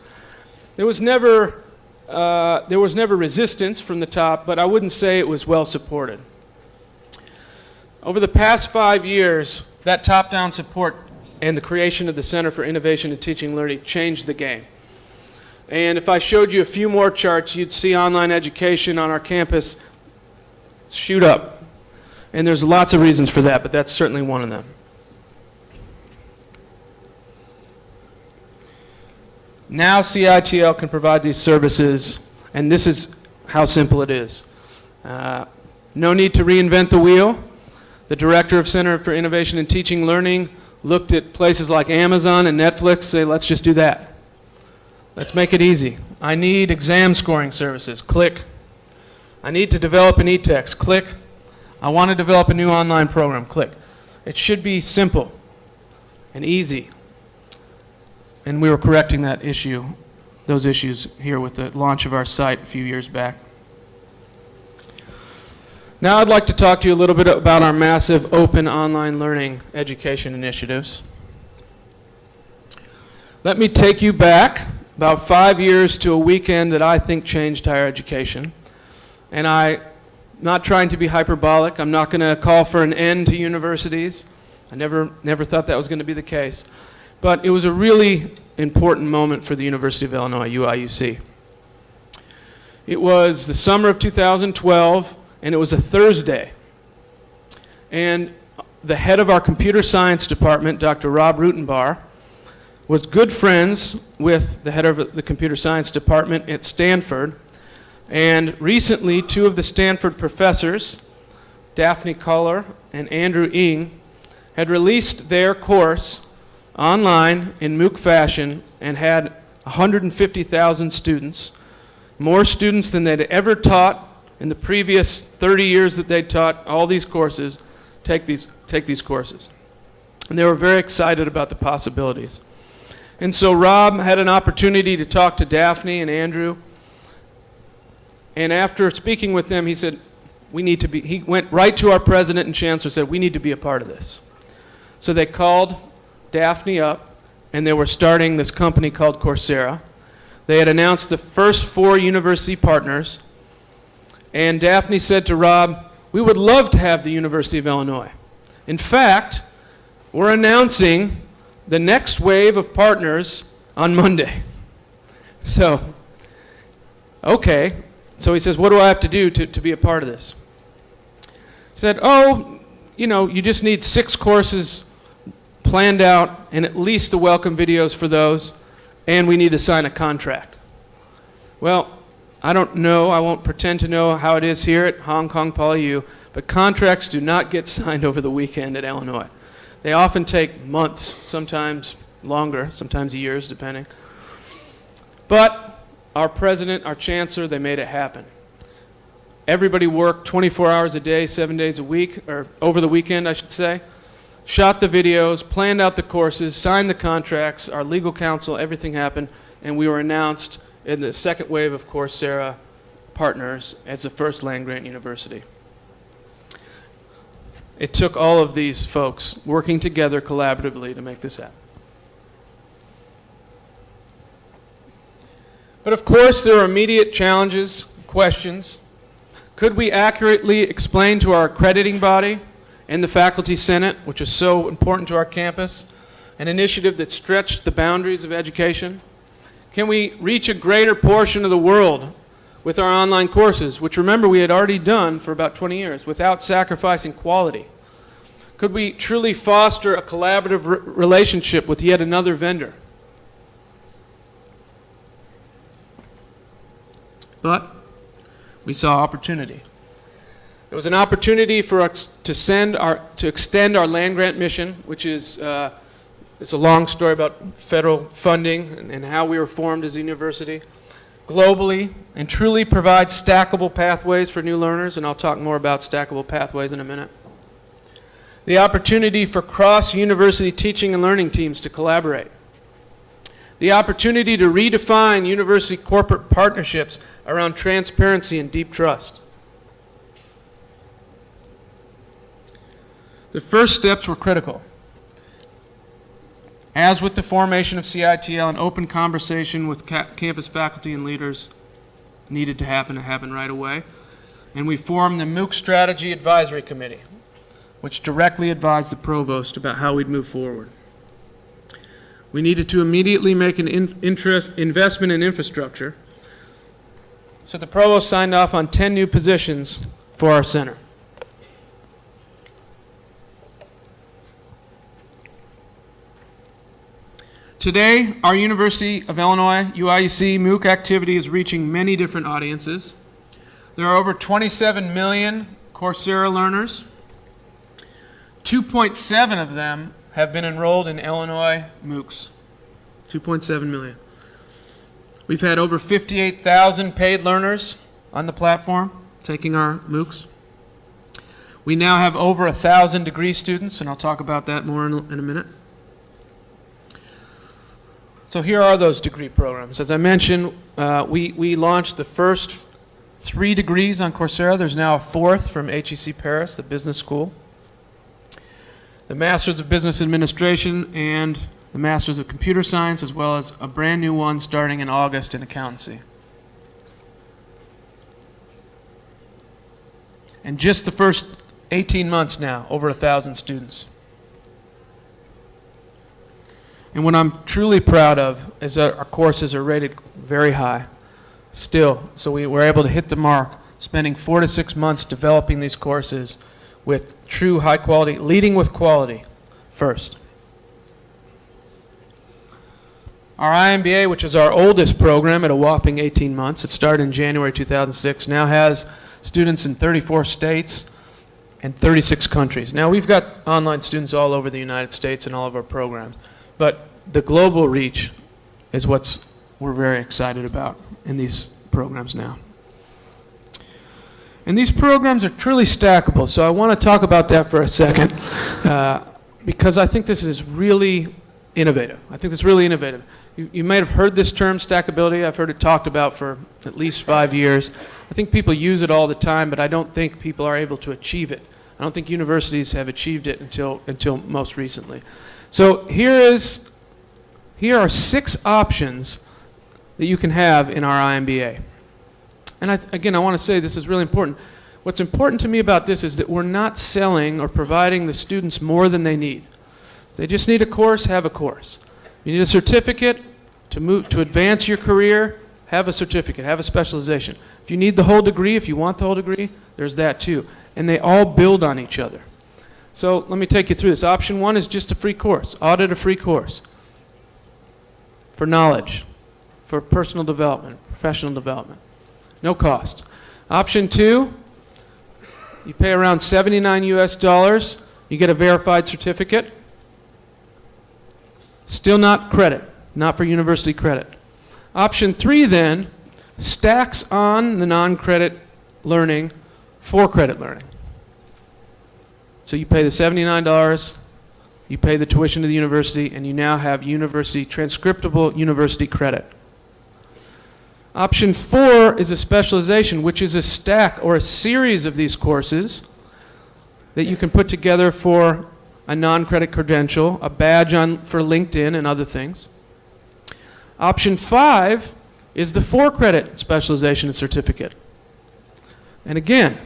[SPEAKER 8] There was never resistance from the top, but I wouldn't say it was well supported. Over the past 5 years, that top-down support and the creation of the Center for Innovation in Teaching and Learning changed the game. And if I showed you a few more charts, you'd see online education on our campus shoot up. And there's lots of reasons for that, but that's certainly one of them. Now CITL can provide these services, and this is how simple it is. No need to reinvent the wheel. The director of Center for Innovation in Teaching and Learning looked at places like Amazon and Netflix, say, let's just do that. Let's make it easy. I need exam scoring services. Click. I need to develop an e-text. Click. I want to develop a new online program. Click. It should be simple and easy. And we were correcting that issue, those issues here with the launch of our site a few years back. Now I'd like to talk to you a little bit about our massive open online learning education initiatives. Let me take you back about 5 years to a weekend that I think changed higher education. And I'm not trying to be hyperbolic. I'm not going to call for an end to universities. I never thought that was going to be the case. But it was a really important moment for the University of Illinois, UIUC. It was the summer of 2012, and it was a Thursday. And the head of our computer science department, Dr. Rob Rutenbar, was good friends with the head of the computer science department at Stanford. And recently, two of the Stanford professors, Daphne Culler and Andrew Ng, had released their course online in MOOC fashion and had 150,000 students, more students than they'd ever taught in the previous 30 years that they'd taught all these courses, take these courses. And they were very excited about the possibilities. And so Rob had an opportunity to talk to Daphne and Andrew. And after speaking with them, he said, he went right to our president and chancellor and said, we need to be a part of this. So they called Daphne up, and they were starting this company called Coursera. They had announced the first 4 university partners, and Daphne said to Rob, we would love to have the University of Illinois. In fact, we're announcing the next wave of partners on Monday. So, okay. So he says, what do I have to do to be a part of this? He said, you just need 6 courses planned out and at least the welcome videos for those, and we need to sign a contract. Well, I don't know, I won't pretend to know how it is here at Hong Kong PolyU, but contracts do not get signed over the weekend at Illinois. They often take months, sometimes longer, sometimes years, depending. But our president, our chancellor, they made it happen. Everybody worked 24 hours a day, 7 days a week, or over the weekend, I should say. Shot the videos, planned out the courses, signed the contracts, our legal counsel, everything happened, and we were announced in the second wave of Coursera partners as the first land-grant university. It took all of these folks working together collaboratively to make this happen. But of course, there are immediate challenges, questions. Could we accurately explain to our accrediting body and the Faculty Senate, which is so important to our campus, an initiative that stretched the boundaries of education? Can we reach a greater portion of the world with our online courses, which remember we had already done for about 20 years, without sacrificing quality? Could we truly foster a collaborative relationship with yet another vendor? But we saw opportunity. There was an opportunity for us to extend our land-grant mission, which is it's a long story about federal funding and how we were formed as a university, globally, and truly provide stackable pathways for new learners, and I'll talk more about stackable pathways in a minute. The opportunity for cross-university teaching and learning teams to collaborate. the opportunity to redefine university corporate partnerships around transparency and deep trust. The first steps were critical. As with the formation of CITL, an open conversation with campus faculty and leaders needed to happen right away. And we formed the MOOC Strategy Advisory Committee, which directly advised the provost about how we'd move forward. We needed to immediately make an investment in infrastructure, so the provost signed off on 10 new positions for our center. Today, our University of Illinois, UIUC, MOOC activity is reaching many different audiences. There are over 27 million Coursera learners. 2.7 of them have been enrolled in Illinois MOOCs. 2.7 million. We've had over 58,000 paid learners on the platform taking our MOOCs. We now have over 1,000 degree students, and I'll talk about that more in a minute. So here are those degree programs. As I mentioned, we launched the first 3 degrees on Coursera. There's now a 4th from HEC Paris, the business school. The Masters of Business Administration and the Masters of Computer Science, as well as a brand new one starting in August in accountancy. And just the first 18 months now, over 1,000 students. And what I'm truly proud of is that our courses are rated very high still. So we were able to hit the mark, spending 4 to 6 months developing these courses with true high quality, leading with quality first. Our IMBA, which is our oldest program at a whopping 18 months, it started in January 2006, now has students in 34 states and 36 countries. Now we've got online students all over the United States in all of our programs. But the global reach is what we're very excited about in these programs now. And these programs are truly stackable, so I want to talk about that for a second because I think this is really innovative. I think it's really innovative. You may have heard this term, stackability. I've heard it talked about for at least 5 years. I think people use it all the time, but I don't think people are able to achieve it. I don't think universities have achieved it until most recently. So here are 6 options that you can have in our IMBA. And again, I want to say this is really important. What's important to me about this is that we're not selling or providing the students more than they need. If they just need a course, have a course. If you need a certificate to advance your career, have a certificate, have a specialization. If you need the whole degree, if you want the whole degree, there's that too. And they all build on each other. So let me take you through this. Option 1 is just a free course. Audit a free course for knowledge, for personal development, professional development. No cost. Option 2, you pay around $79 US. You get a verified certificate. Still not credit, not for university credit. Option 3 then stacks on the non-credit learning for credit learning. So you pay the $79, you pay the tuition to the university, and you now have university, transcriptable university credit. Option 4 is a specialization, which is a stack or a series of these courses that you can put together for a non-credit credential, a badge for LinkedIn and other things. Option 5 is the 4-credit specialization and certificate. And again,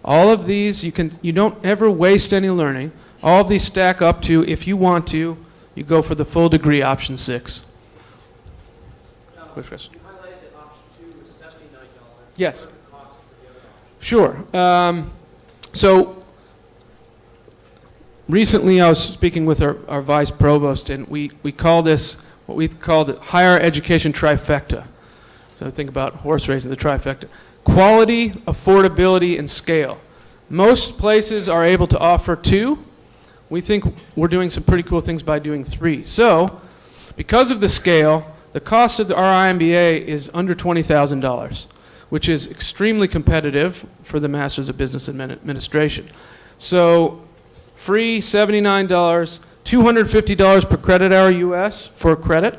[SPEAKER 8] all of these, you don't ever waste any learning. All of these stack up to, if you want to, you go for the full degree, option 6. Quick question.
[SPEAKER 9] You highlighted that option 2 was $79.
[SPEAKER 8] Yes.
[SPEAKER 9] What are the costs for the other options?
[SPEAKER 8] Sure. So recently I was speaking with our vice provost, and we call this what we call the higher education trifecta. So think about horse racing, the trifecta. Quality, affordability, and scale. Most places are able to offer 2. We think we're doing some pretty cool things by doing 3. So, because of the scale, the cost of our IMBA is under $20,000, which is extremely competitive for the Masters of Business Administration. So, free $79, $250 per credit hour US for credit,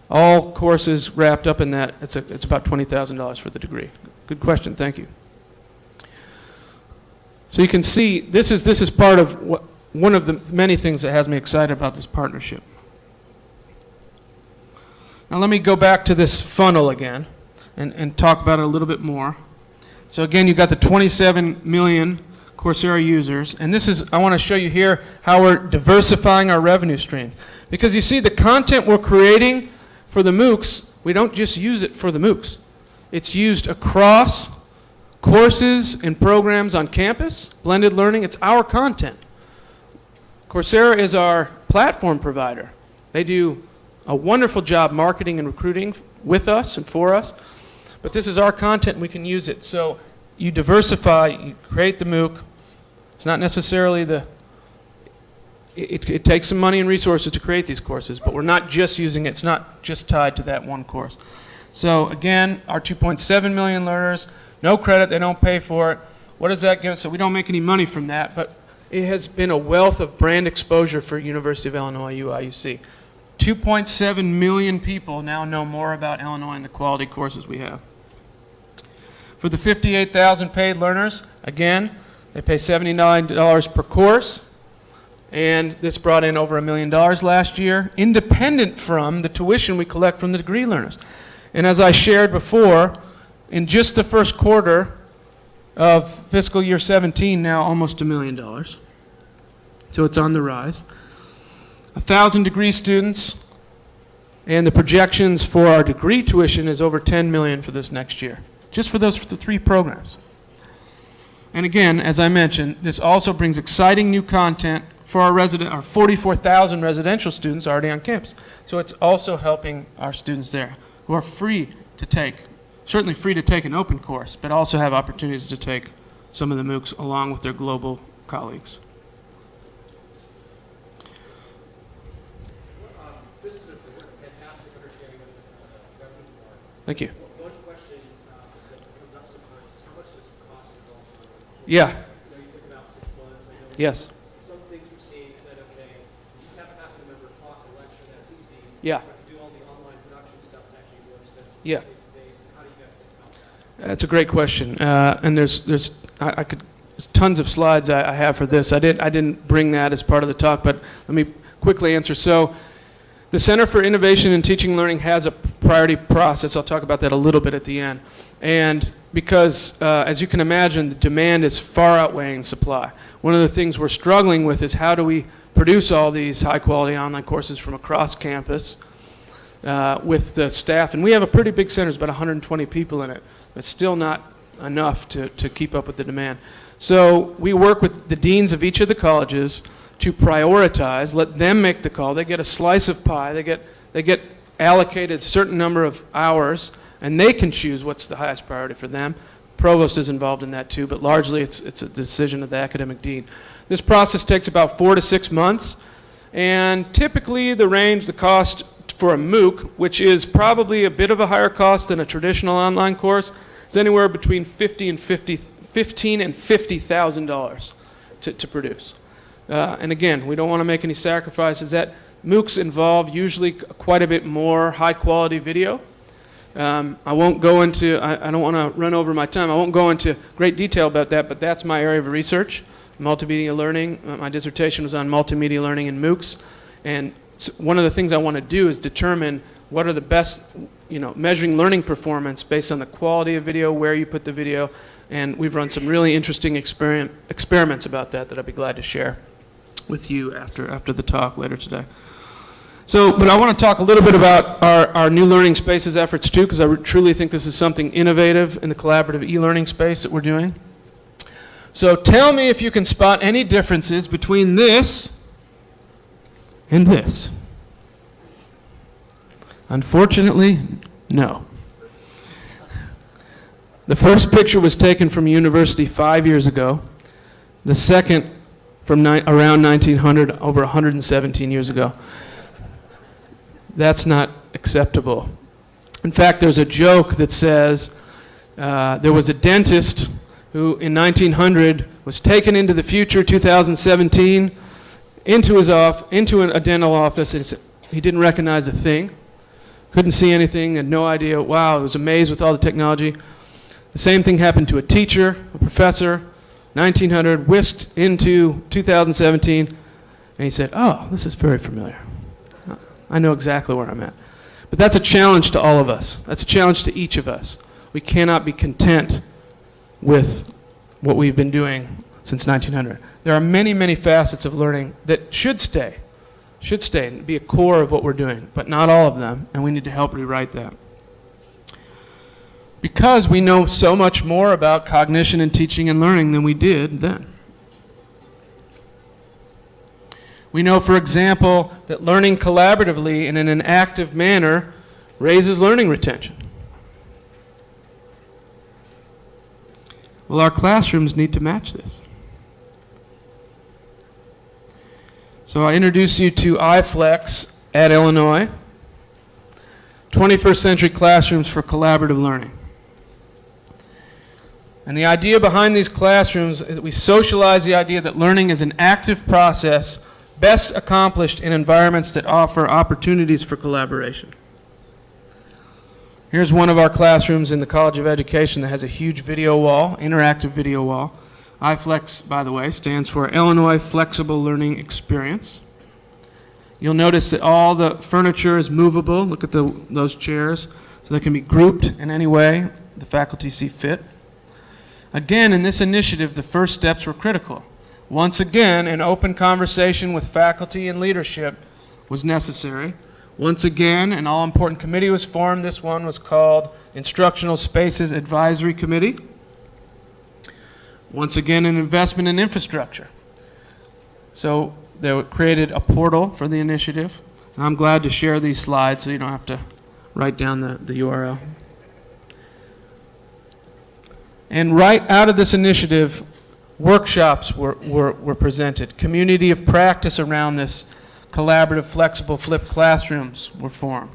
[SPEAKER 8] All courses wrapped up in that, it's about $20,000 for the degree. Good question, thank you. So you can see, this is part of one of the many things that has me excited about this partnership. Now let me go back to this funnel again and talk about it a little bit more. So again, you've got the 27 million Coursera users, and I want to show you here how we're diversifying our revenue stream. Because you see, the content we're creating for the MOOCs, we don't just use it for the MOOCs. It's used across courses and programs on campus, blended learning. It's our content. Coursera is our platform provider. They do a wonderful job marketing and recruiting with us and for us, but this is our content and we can use it. So you diversify, you create the MOOC. It's not necessarily it takes some money and resources to create these courses, but we're not just using it. It's not just tied to that one course. So again, our 2.7 million learners, no credit, they don't pay for it. What does that give us? So we don't make any money from that, but it has been a wealth of brand exposure for University of Illinois, UIUC. 2.7 million people now know more about Illinois and the quality courses we have. For the 58,000 paid learners, again, they pay $79 per course, and this brought in over $1 million last year, independent from the tuition we collect from the degree learners. And as I shared before, in just the first quarter of fiscal year 17, now almost $1 million. So it's on the rise. 1,000 degree students, and the projections for our degree tuition is over $10 million for this next year, just for the 3 programs. And again, as I mentioned, this also brings exciting new content for our 44,000 residential students already on campus. So it's also helping our students there who are free to take, certainly free to take an open course, but also have opportunities to take some of the MOOCs along with their global colleagues.
[SPEAKER 9] This is a fantastic understanding of the revenue part.
[SPEAKER 8] Thank you.
[SPEAKER 9] One question that comes up sometimes is how much does it cost to develop an online course?
[SPEAKER 8] Yeah.
[SPEAKER 9] So you took about 6 months. I know
[SPEAKER 8] Yes.
[SPEAKER 9] some things we've seen said, okay, you just have a faculty member talk a lecture, that's easy.
[SPEAKER 8] Yeah.
[SPEAKER 9] But to do all the online production stuff is actually more expensive.
[SPEAKER 8] Yeah.
[SPEAKER 9] Face-to-face. How do you guys think about that?
[SPEAKER 8] That's a great question, and there's tons of slides I have for this. I didn't bring that as part of the talk, but let me quickly answer. So, the Center for Innovation in Teaching and Learning has a priority process. I'll talk about that a little bit at the end, and because as you can imagine, the demand is far outweighing supply. One of the things we're struggling with is how do we produce all these high-quality online courses from across campus with the staff, and we have a pretty big center. There's about 120 people in it. It's still not enough to keep up with the demand. So we work with the deans of each of the colleges to prioritize, let them make the call. They get a slice of pie. They get allocated a certain number of hours, and they can choose what's the highest priority for them. Provost is involved in that too, but largely it's a decision of the academic dean. This process takes about 4 to 6 months, and typically the cost for a MOOC, which is probably a bit of a higher cost than a traditional online course, is anywhere between $15,000 and $50,000 to produce. And again, we don't want to make any sacrifices. That MOOCs involve usually quite a bit more high-quality video. I won't go into, I don't want to run over my time, I won't go into great detail about that, but that's my area of research, multimedia learning. My dissertation was on multimedia learning and MOOCs, and so one of the things I want to do is determine what are the best, measuring learning performance based on the quality of video, where you put the video, and we've run some really interesting experiments about that I'd be glad to share with you after the talk later today. So, but I want to talk a little bit about our new learning spaces efforts too, because I truly think this is something innovative in the collaborative e-learning space that we're doing. So tell me if you can spot any differences between this and this. Unfortunately, no. The first picture was taken from university 5 years ago. The second from around 1900, over 117 years ago. That's not acceptable. In fact, there's a joke that says there was a dentist who in 1900 was taken into the future, 2017, into a dental office, and he didn't recognize a thing, couldn't see anything, had no idea. Wow, I was amazed with all the technology. The same thing happened to a teacher, a professor, 1900, whisked into 2017, and he said, oh, this is very familiar. I know exactly where I'm at. But that's a challenge to all of us. That's a challenge to each of us. We cannot be content with what we've been doing since 1900. There are many, many facets of learning that should stay and be a core of what we're doing, but not all of them, and we need to help rewrite that. Because we know so much more about cognition and teaching and learning than we did then. We know, for example, that learning collaboratively and in an active manner raises learning retention. Well, our classrooms need to match this. So I introduce you to iFlex at Illinois, 21st century classrooms for collaborative learning. And the idea behind these classrooms is that we socialize the idea that learning is an active process best accomplished in environments that offer opportunities for collaboration. Here's one of our classrooms in the College of Education that has a huge video wall, interactive video wall. iFlex, by the way, stands for Illinois Flexible Learning Experience. You'll notice that all the furniture is movable. Look at those chairs. So they can be grouped in any way the faculty see fit. Again, in this initiative, the first steps were critical. Once again, an open conversation with faculty and leadership was necessary. Once again, an all-important committee was formed. This one was called Instructional Spaces Advisory Committee. Once again, an investment in infrastructure. So they created a portal for the initiative. And I'm glad to share these slides so you don't have to write down the URL. And right out of this initiative, workshops were presented. Community of practice around this collaborative, flexible, flipped classrooms were formed.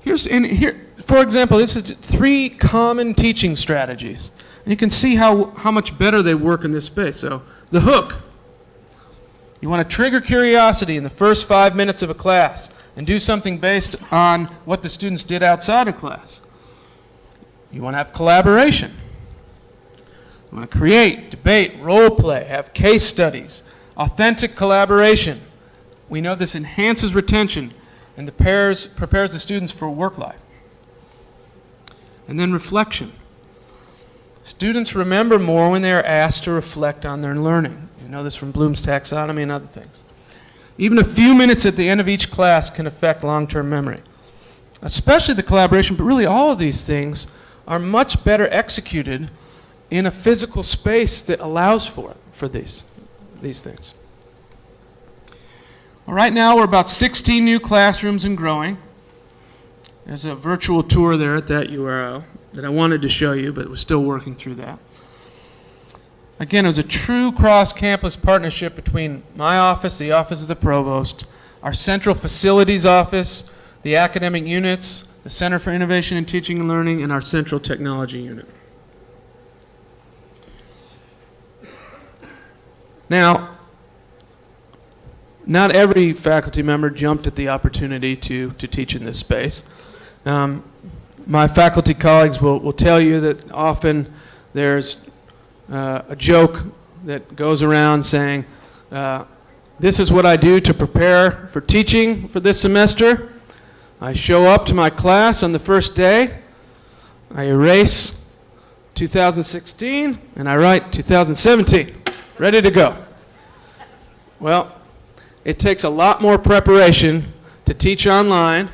[SPEAKER 8] Here, for example, this is 3 common teaching strategies. And you can see how much better they work in this space. So, the hook. You want to trigger curiosity in the first 5 minutes of a class and do something based on what the students did outside of class. You want to have collaboration. You want to create, debate, role play, have case studies, authentic collaboration. We know this enhances retention and prepares the students for work life. And then reflection. Students remember more when they are asked to reflect on their learning. You know this from Bloom's taxonomy and other things. Even a few minutes at the end of each class can affect long-term memory. Especially the collaboration, but really all of these things are much better executed in a physical space that allows for these things. Well, right now we're about 16 new classrooms and growing. There's a virtual tour there at that URL that I wanted to show you, but we're still working through that. Again, it was a true cross-campus partnership between my office, the Office of the Provost, our Central Facilities Office, the academic units, the Center for Innovation in Teaching and Learning, and our Central Technology Unit. Now, not every faculty member jumped at the opportunity to teach in this space. My faculty colleagues will tell you that often there's a joke that goes around saying, this is what I do to prepare for teaching for this semester. I show up to my class on the first day, I erase 2016, and I write 2017, ready to go. Well, it takes a lot more preparation to teach online,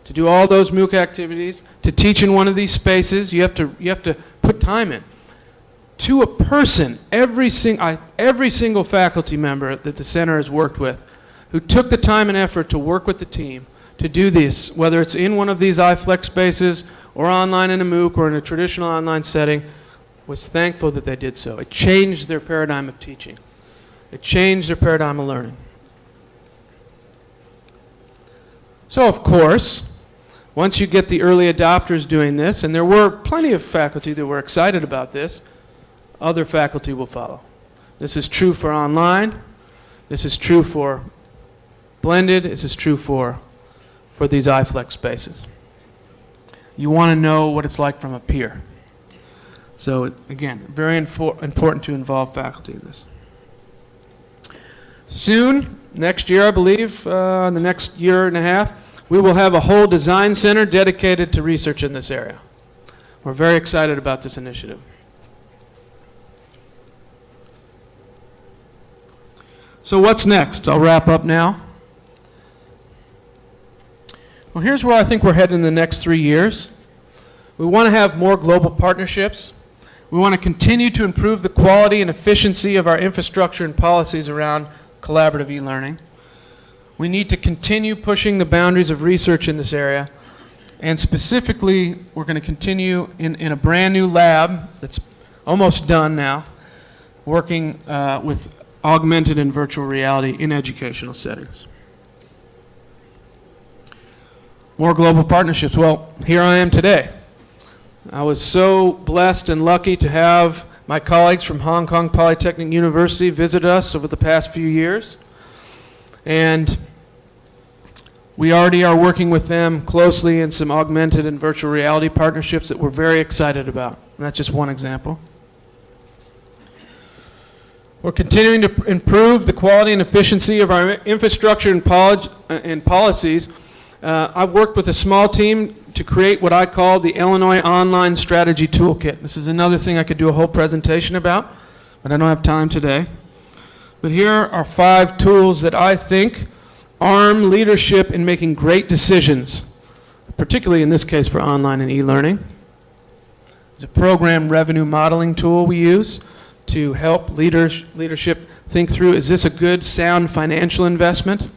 [SPEAKER 8] to do all those MOOC activities, to teach in one of these spaces. You have to put time in. To a person, every single faculty member that the center has worked with, who took the time and effort to work with the team to do this, whether it's in one of these iFlex spaces or online in a MOOC or in a traditional online setting, was thankful that they did so. It changed their paradigm of teaching. It changed their paradigm of learning. So, of course, once you get the early adopters doing this, and there were plenty of faculty that were excited about this, other faculty will follow. This is true for online. This is true for blended. This is true for for these iFlex spaces. You want to know what it's like from a peer. So again, very important to involve faculty in this. Soon, next year I believe, the next year and a half, we will have a whole design center dedicated to research in this area. We're very excited about this initiative. So what's next? I'll wrap up now. Well, here's where I think we're headed in the next 3 years. We want to have more global partnerships. We want to continue to improve the quality and efficiency of our infrastructure and policies around collaborative e-learning. We need to continue pushing the boundaries of research in this area. And specifically, we're going to continue in a brand new lab that's almost done now, working with augmented and virtual reality in educational settings. More global partnerships. Well, here I am today. I was so blessed and lucky to have my colleagues from Hong Kong Polytechnic University visit us over the past few years. And we already are working with them closely in some augmented and virtual reality partnerships that we're very excited about. And that's just one example. We're continuing to improve the quality and efficiency of our infrastructure and policies. I've worked with a small team to create what I call the Illinois Online Strategy Toolkit. This is another thing I could do a whole presentation about, but I don't have time today. But here are 5 tools that I think arm leadership in making great decisions, particularly in this case for online and e-learning. It's a program revenue modeling tool we use to help leadership think through, is this a good, sound financial investment?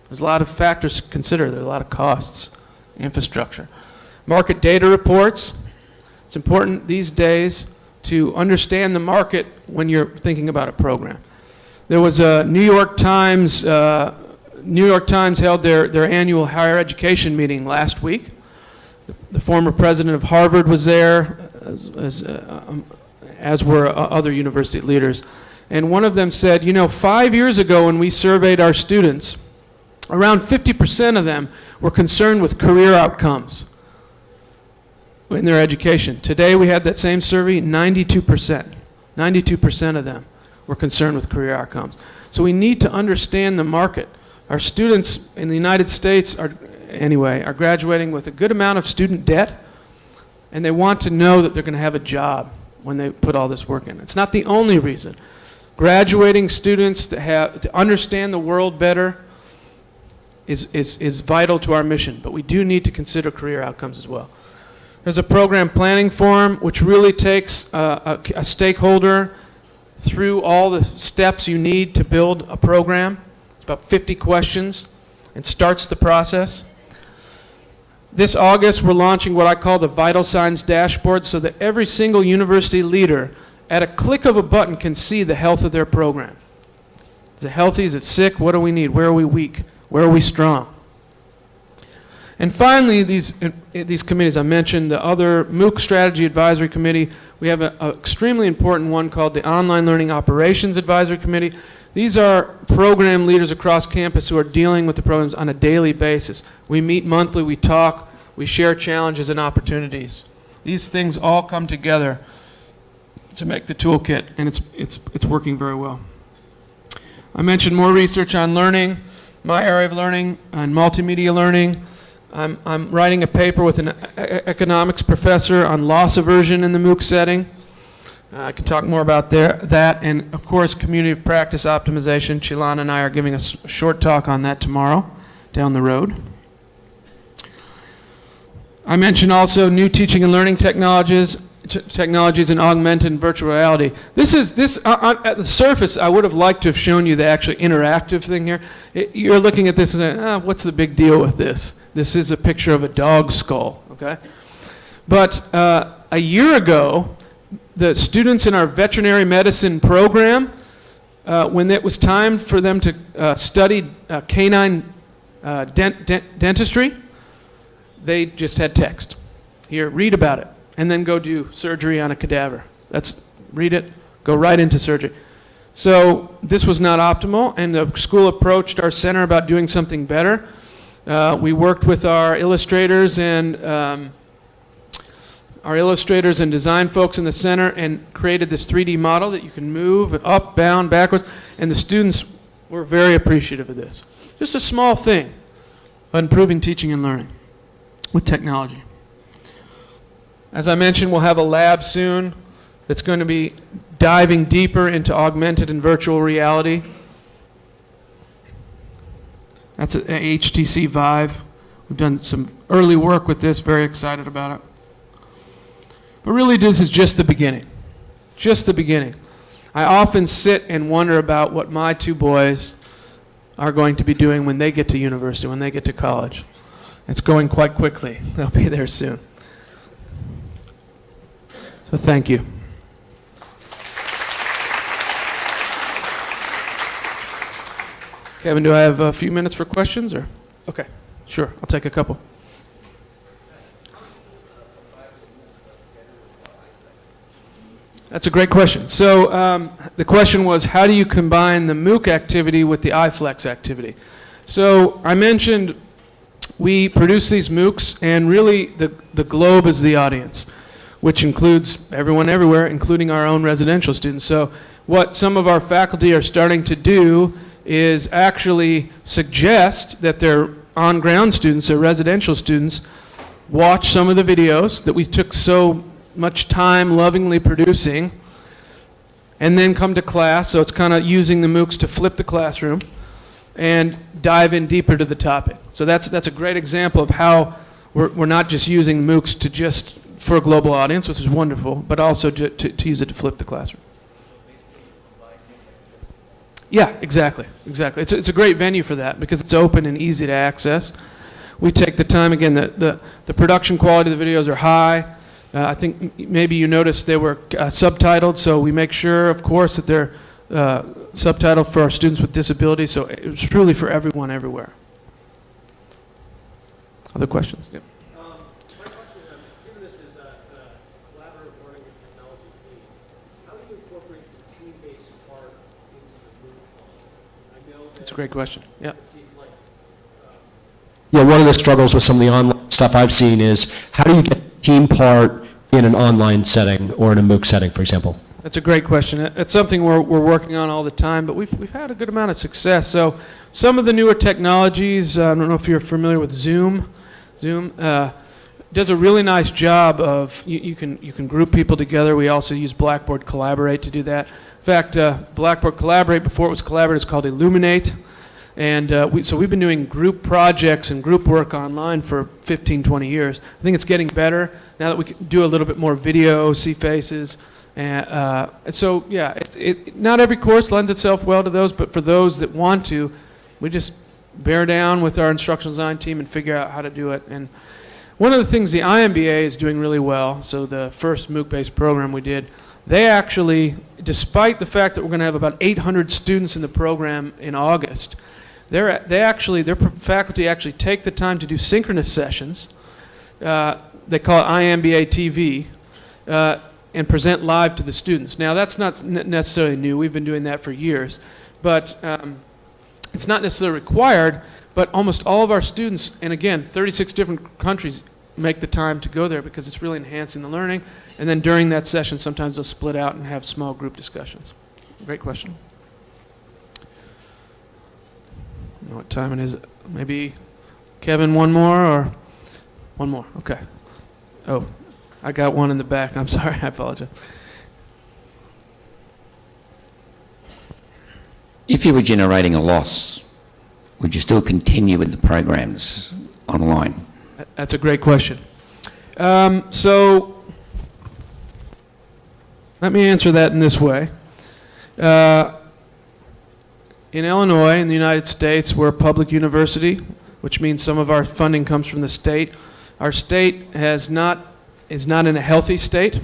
[SPEAKER 8] There's a lot of factors to consider. There are a lot of costs, infrastructure. Market data reports. It's important these days to understand the market when you're thinking about a program. There was a New York Times held their annual higher education meeting last week. The former president of Harvard was there, as were other university leaders. And one of them said, 5 years ago when we surveyed our students, around 50% of them were concerned with career outcomes in their education. Today we had that same survey, 92%. 92% of them were concerned with career outcomes. So we need to understand the market. Our students in the United States are graduating with a good amount of student debt, and they want to know that they're going to have a job when they put all this work in. It's not the only reason. Graduating students to understand the world better is vital to our mission, but we do need to consider career outcomes as well. There's a program planning forum which really takes a stakeholder through all the steps you need to build a program. It's about 50 questions and starts the process. This August we're launching what I call the Vital Signs Dashboard so that every single university leader at a click of a button can see the health of their program. Is it healthy? Is it sick? What do we need? Where are we weak? Where are we strong? And finally, these committees I mentioned, the other MOOC Strategy Advisory Committee, we have an extremely important one called the Online Learning Operations Advisory Committee. These are program leaders across campus who are dealing with the programs on a daily basis. We meet monthly, we talk, we share challenges and opportunities. These things all come together to make the toolkit, and it's working very well. I mentioned more research on learning, my area of learning, and multimedia learning. I'm writing a paper with an economics professor on loss aversion in the MOOC setting. I can talk more about that, and of course, community of practice optimization. Chilana and I are giving a short talk on that tomorrow down the road. I mentioned also new teaching and learning technologies and augmented and virtual reality. This at the surface, I would have liked to have shown you the actually interactive thing here. You're looking at this and saying, what's the big deal with this? This is a picture of a dog skull, okay? But a year ago, the students in our veterinary medicine program, when it was time for them to study canine dentistry, they just had text. Here, read about it, and then go do surgery on a cadaver. Read it, go right into surgery. So this was not optimal, and the school approached our center about doing something better. We worked with our illustrators and design folks in the center and created this 3D model that you can move up, down, backwards, and the students were very appreciative of this. Just a small thing, but improving teaching and learning with technology. As I mentioned, we'll have a lab soon that's going to be diving deeper into augmented and virtual reality. That's a HTC Vive. We've done some early work with this, very excited about it. But really this is just the beginning. Just the beginning. I often sit and wonder about what my two boys are going to be doing when they get to university, when they get to college. It's going quite quickly. They'll be there soon. So thank you. Kevin, do I have a few minutes for questions, or? Okay, sure, I'll take a couple. That's a great question. So the question was, how do you combine the MOOC activity with the iFlex activity? So I mentioned we produce these MOOCs, and really the globe is the audience, which includes everyone everywhere, including our own residential students. So what some of our faculty are starting to do is actually suggest that their on-ground students, their residential students, watch some of the videos that we took so much time lovingly producing, and then come to class. So it's kind of using the MOOCs to flip the classroom and dive in deeper to the topic. So that's a great example of how we're not just using MOOCs to just for a global audience, which is wonderful, but also to use it to flip the classroom. Yeah, exactly. It's a great venue for that because it's open and easy to access. We take the time, again, the production quality of the videos are high. I think maybe you noticed they were subtitled, so we make sure, of course, that they're subtitled for our students with disabilities, so it's truly for everyone everywhere. Other questions? Yep.
[SPEAKER 9] My question, given this is a collaborative learning and technology theme, how do you incorporate the team-based part into the MOOC? I know that
[SPEAKER 8] That's a great question. Yeah.
[SPEAKER 9] it seems like
[SPEAKER 10] Yeah, one of the struggles with some of the online stuff I've seen is how do you get the team part in an online setting or in a MOOC setting, for example?
[SPEAKER 8] That's a great question. It's something we're working on all the time, but we've had a good amount of success. So some of the newer technologies, I don't know if you're familiar with Zoom. Zoom does a really nice job of, you can group people together. We also use Blackboard Collaborate to do that. In fact, Blackboard Collaborate, before it was Collaborate, it's called Illuminate. And so we've been doing group projects and group work online for 15, 20 years. I think it's getting better now that we can do a little bit more video, see faces. And so, yeah, not every course lends itself well to those, but for those that want to, we just bear down with our instructional design team and figure out how to do it. And one of the things the IMBA is doing really well, so the first MOOC-based program we did, they actually, despite the fact that we're going to have about 800 students in the program in August, their faculty actually take the time to do synchronous sessions. They call it IMBA TV, and present live to the students. Now, that's not necessarily new. We've been doing that for years. But it's not necessarily required, but almost all of our students, and again, 36 different countries make the time to go there because it's really enhancing the learning. And then during that session, sometimes they'll split out and have small group discussions. Great question. I don't know what time it is. Maybe Kevin, one more, or one more? Okay. Oh, I got one in the back. I'm sorry. I apologize.
[SPEAKER 11] If you were generating a loss, would you still continue with the programs online?
[SPEAKER 8] That's a great question. So let me answer that in this way. In Illinois, in the United States, we're a public university, which means some of our funding comes from the state. Our state is not in a healthy state,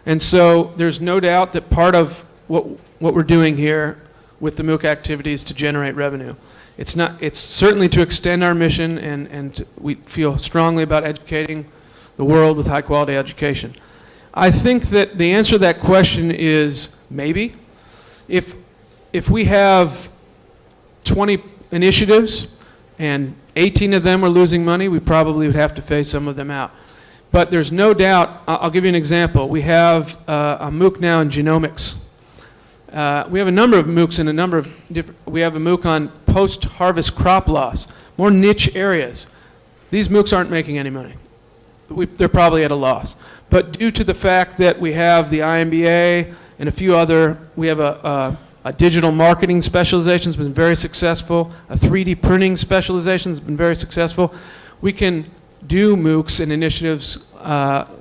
[SPEAKER 8] and so there's no doubt that part of what we're doing here with the MOOC activity is to generate revenue. It's certainly to extend our mission, and we feel strongly about educating the world with high quality education. I think that the answer to that question is maybe. If we have 20 initiatives and 18 of them were losing money, we probably would have to phase some of them out. But there's no doubt, I'll give you an example. We have a MOOC now in genomics. We have a number of MOOCs in a number of different, we have a MOOC on post-harvest crop loss, more niche areas. These MOOCs aren't making any money. They're probably at a loss. But due to the fact that we have the IMBA and a few other, we have a digital marketing specialization has been very successful. A 3D printing specialization has been very successful. We can do MOOCs and initiatives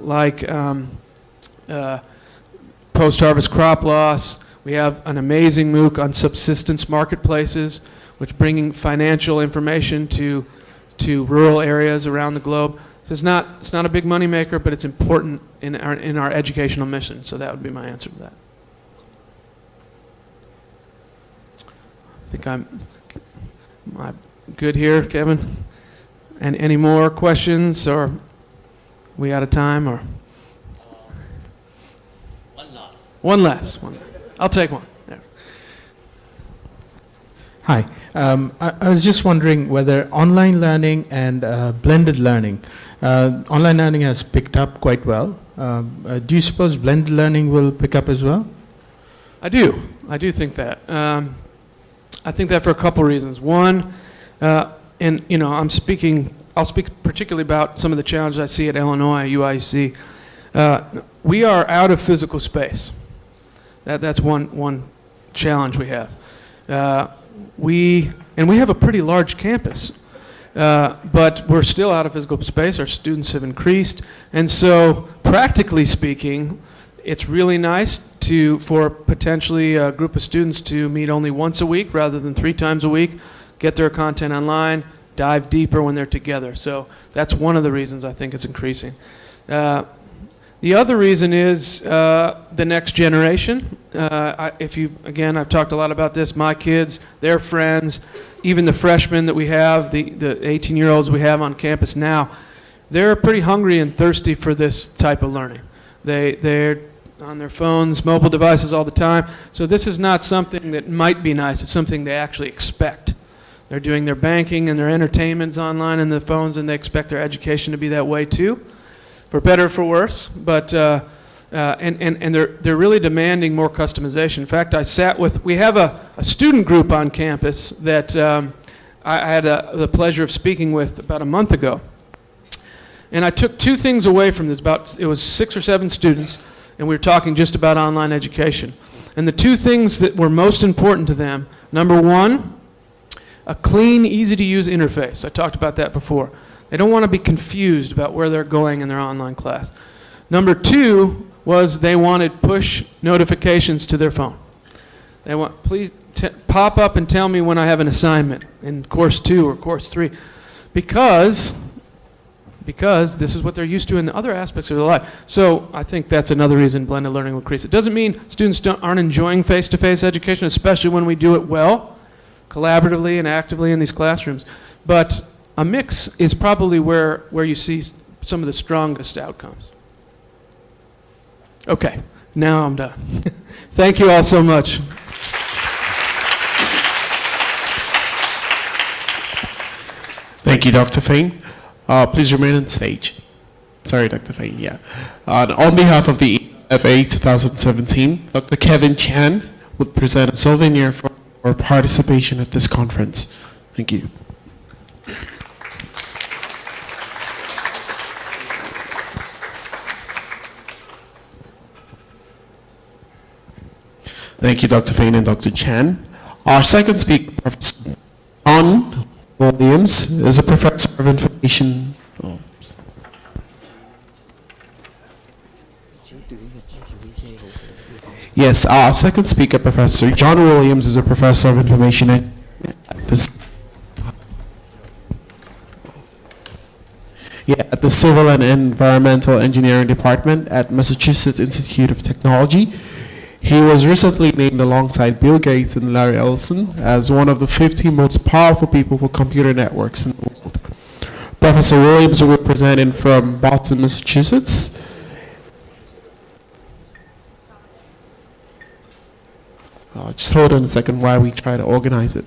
[SPEAKER 8] like post-harvest crop loss. We have an amazing MOOC on subsistence marketplaces, which bringing financial information to rural areas around the globe. So it's not a big money maker, but it's important in our educational mission. So that would be my answer to that. I think I'm good here, Kevin. And any more questions, or we out of time, or one last. I'll take one. There.
[SPEAKER 1] Hi. I was just wondering whether online learning and blended learning, online learning has picked up quite well. Do you suppose blended learning will pick up as well?
[SPEAKER 8] I do. I do think that. I think that for a couple reasons. One, and you know, I'll speak particularly about some of the challenges I see at Illinois, UIC. We are out of physical space. That's one challenge we have. We have a pretty large campus, but we're still out of physical space. Our students have increased, and so practically speaking, it's really nice for potentially a group of students to meet only once a week rather than 3 times a week, get their content online, dive deeper when they're together. So that's one of the reasons I think it's increasing. The other reason is the next generation. I've talked a lot about this, my kids, their friends, even the freshmen that we have, the 18-year-olds we have on campus now, they're pretty hungry and thirsty for this type of learning. They're on their phones, mobile devices all the time. So this is not something that might be nice. It's something they actually expect. They're doing their banking and their entertainments online and the phones, and they expect their education to be that way too, for better or for worse. But they're really demanding more customization. In fact, we have a student group on campus that I had the pleasure of speaking with about a month ago. And I took 2 things away from this. It was 6 or 7 students, and we were talking just about online education. And the 2 things that were most important to them, number 1, a clean, easy-to-use interface. I talked about that before. They don't want to be confused about where they're going in their online class. Number 2 was they wanted push notifications to their phone. They want, please pop up and tell me when I have an assignment in course 2 or course 3. Because this is what they're used to in the other aspects of their life. So I think that's another reason blended learning will increase. It doesn't mean students aren't enjoying face-to-face education, especially when we do it well, collaboratively and actively in these classrooms. But a mix is probably where you see some of the strongest outcomes. Okay, now I'm done. Thank you all so much.
[SPEAKER 1] Thank you, Dr. Fein. Please remain on stage. Sorry, Dr. Fein, yeah. On behalf of the eLFA2017, Dr. Kevin Chan would present a souvenir for participation at this conference. Thank you. Thank you, Dr. Fein and Dr. Chan. Our second speaker, Professor John Williams, is a professor of information. Yes, our second speaker, Professor John Williams, is a professor of information at the Civil and Environmental Engineering Department at Massachusetts Institute of Technology. He was recently named alongside Bill Gates and Larry Ellison as one of the 50 most powerful people for computer networks in the world. Professor Williams will be presenting from Boston, Massachusetts. Just hold on a second while we try to organize it.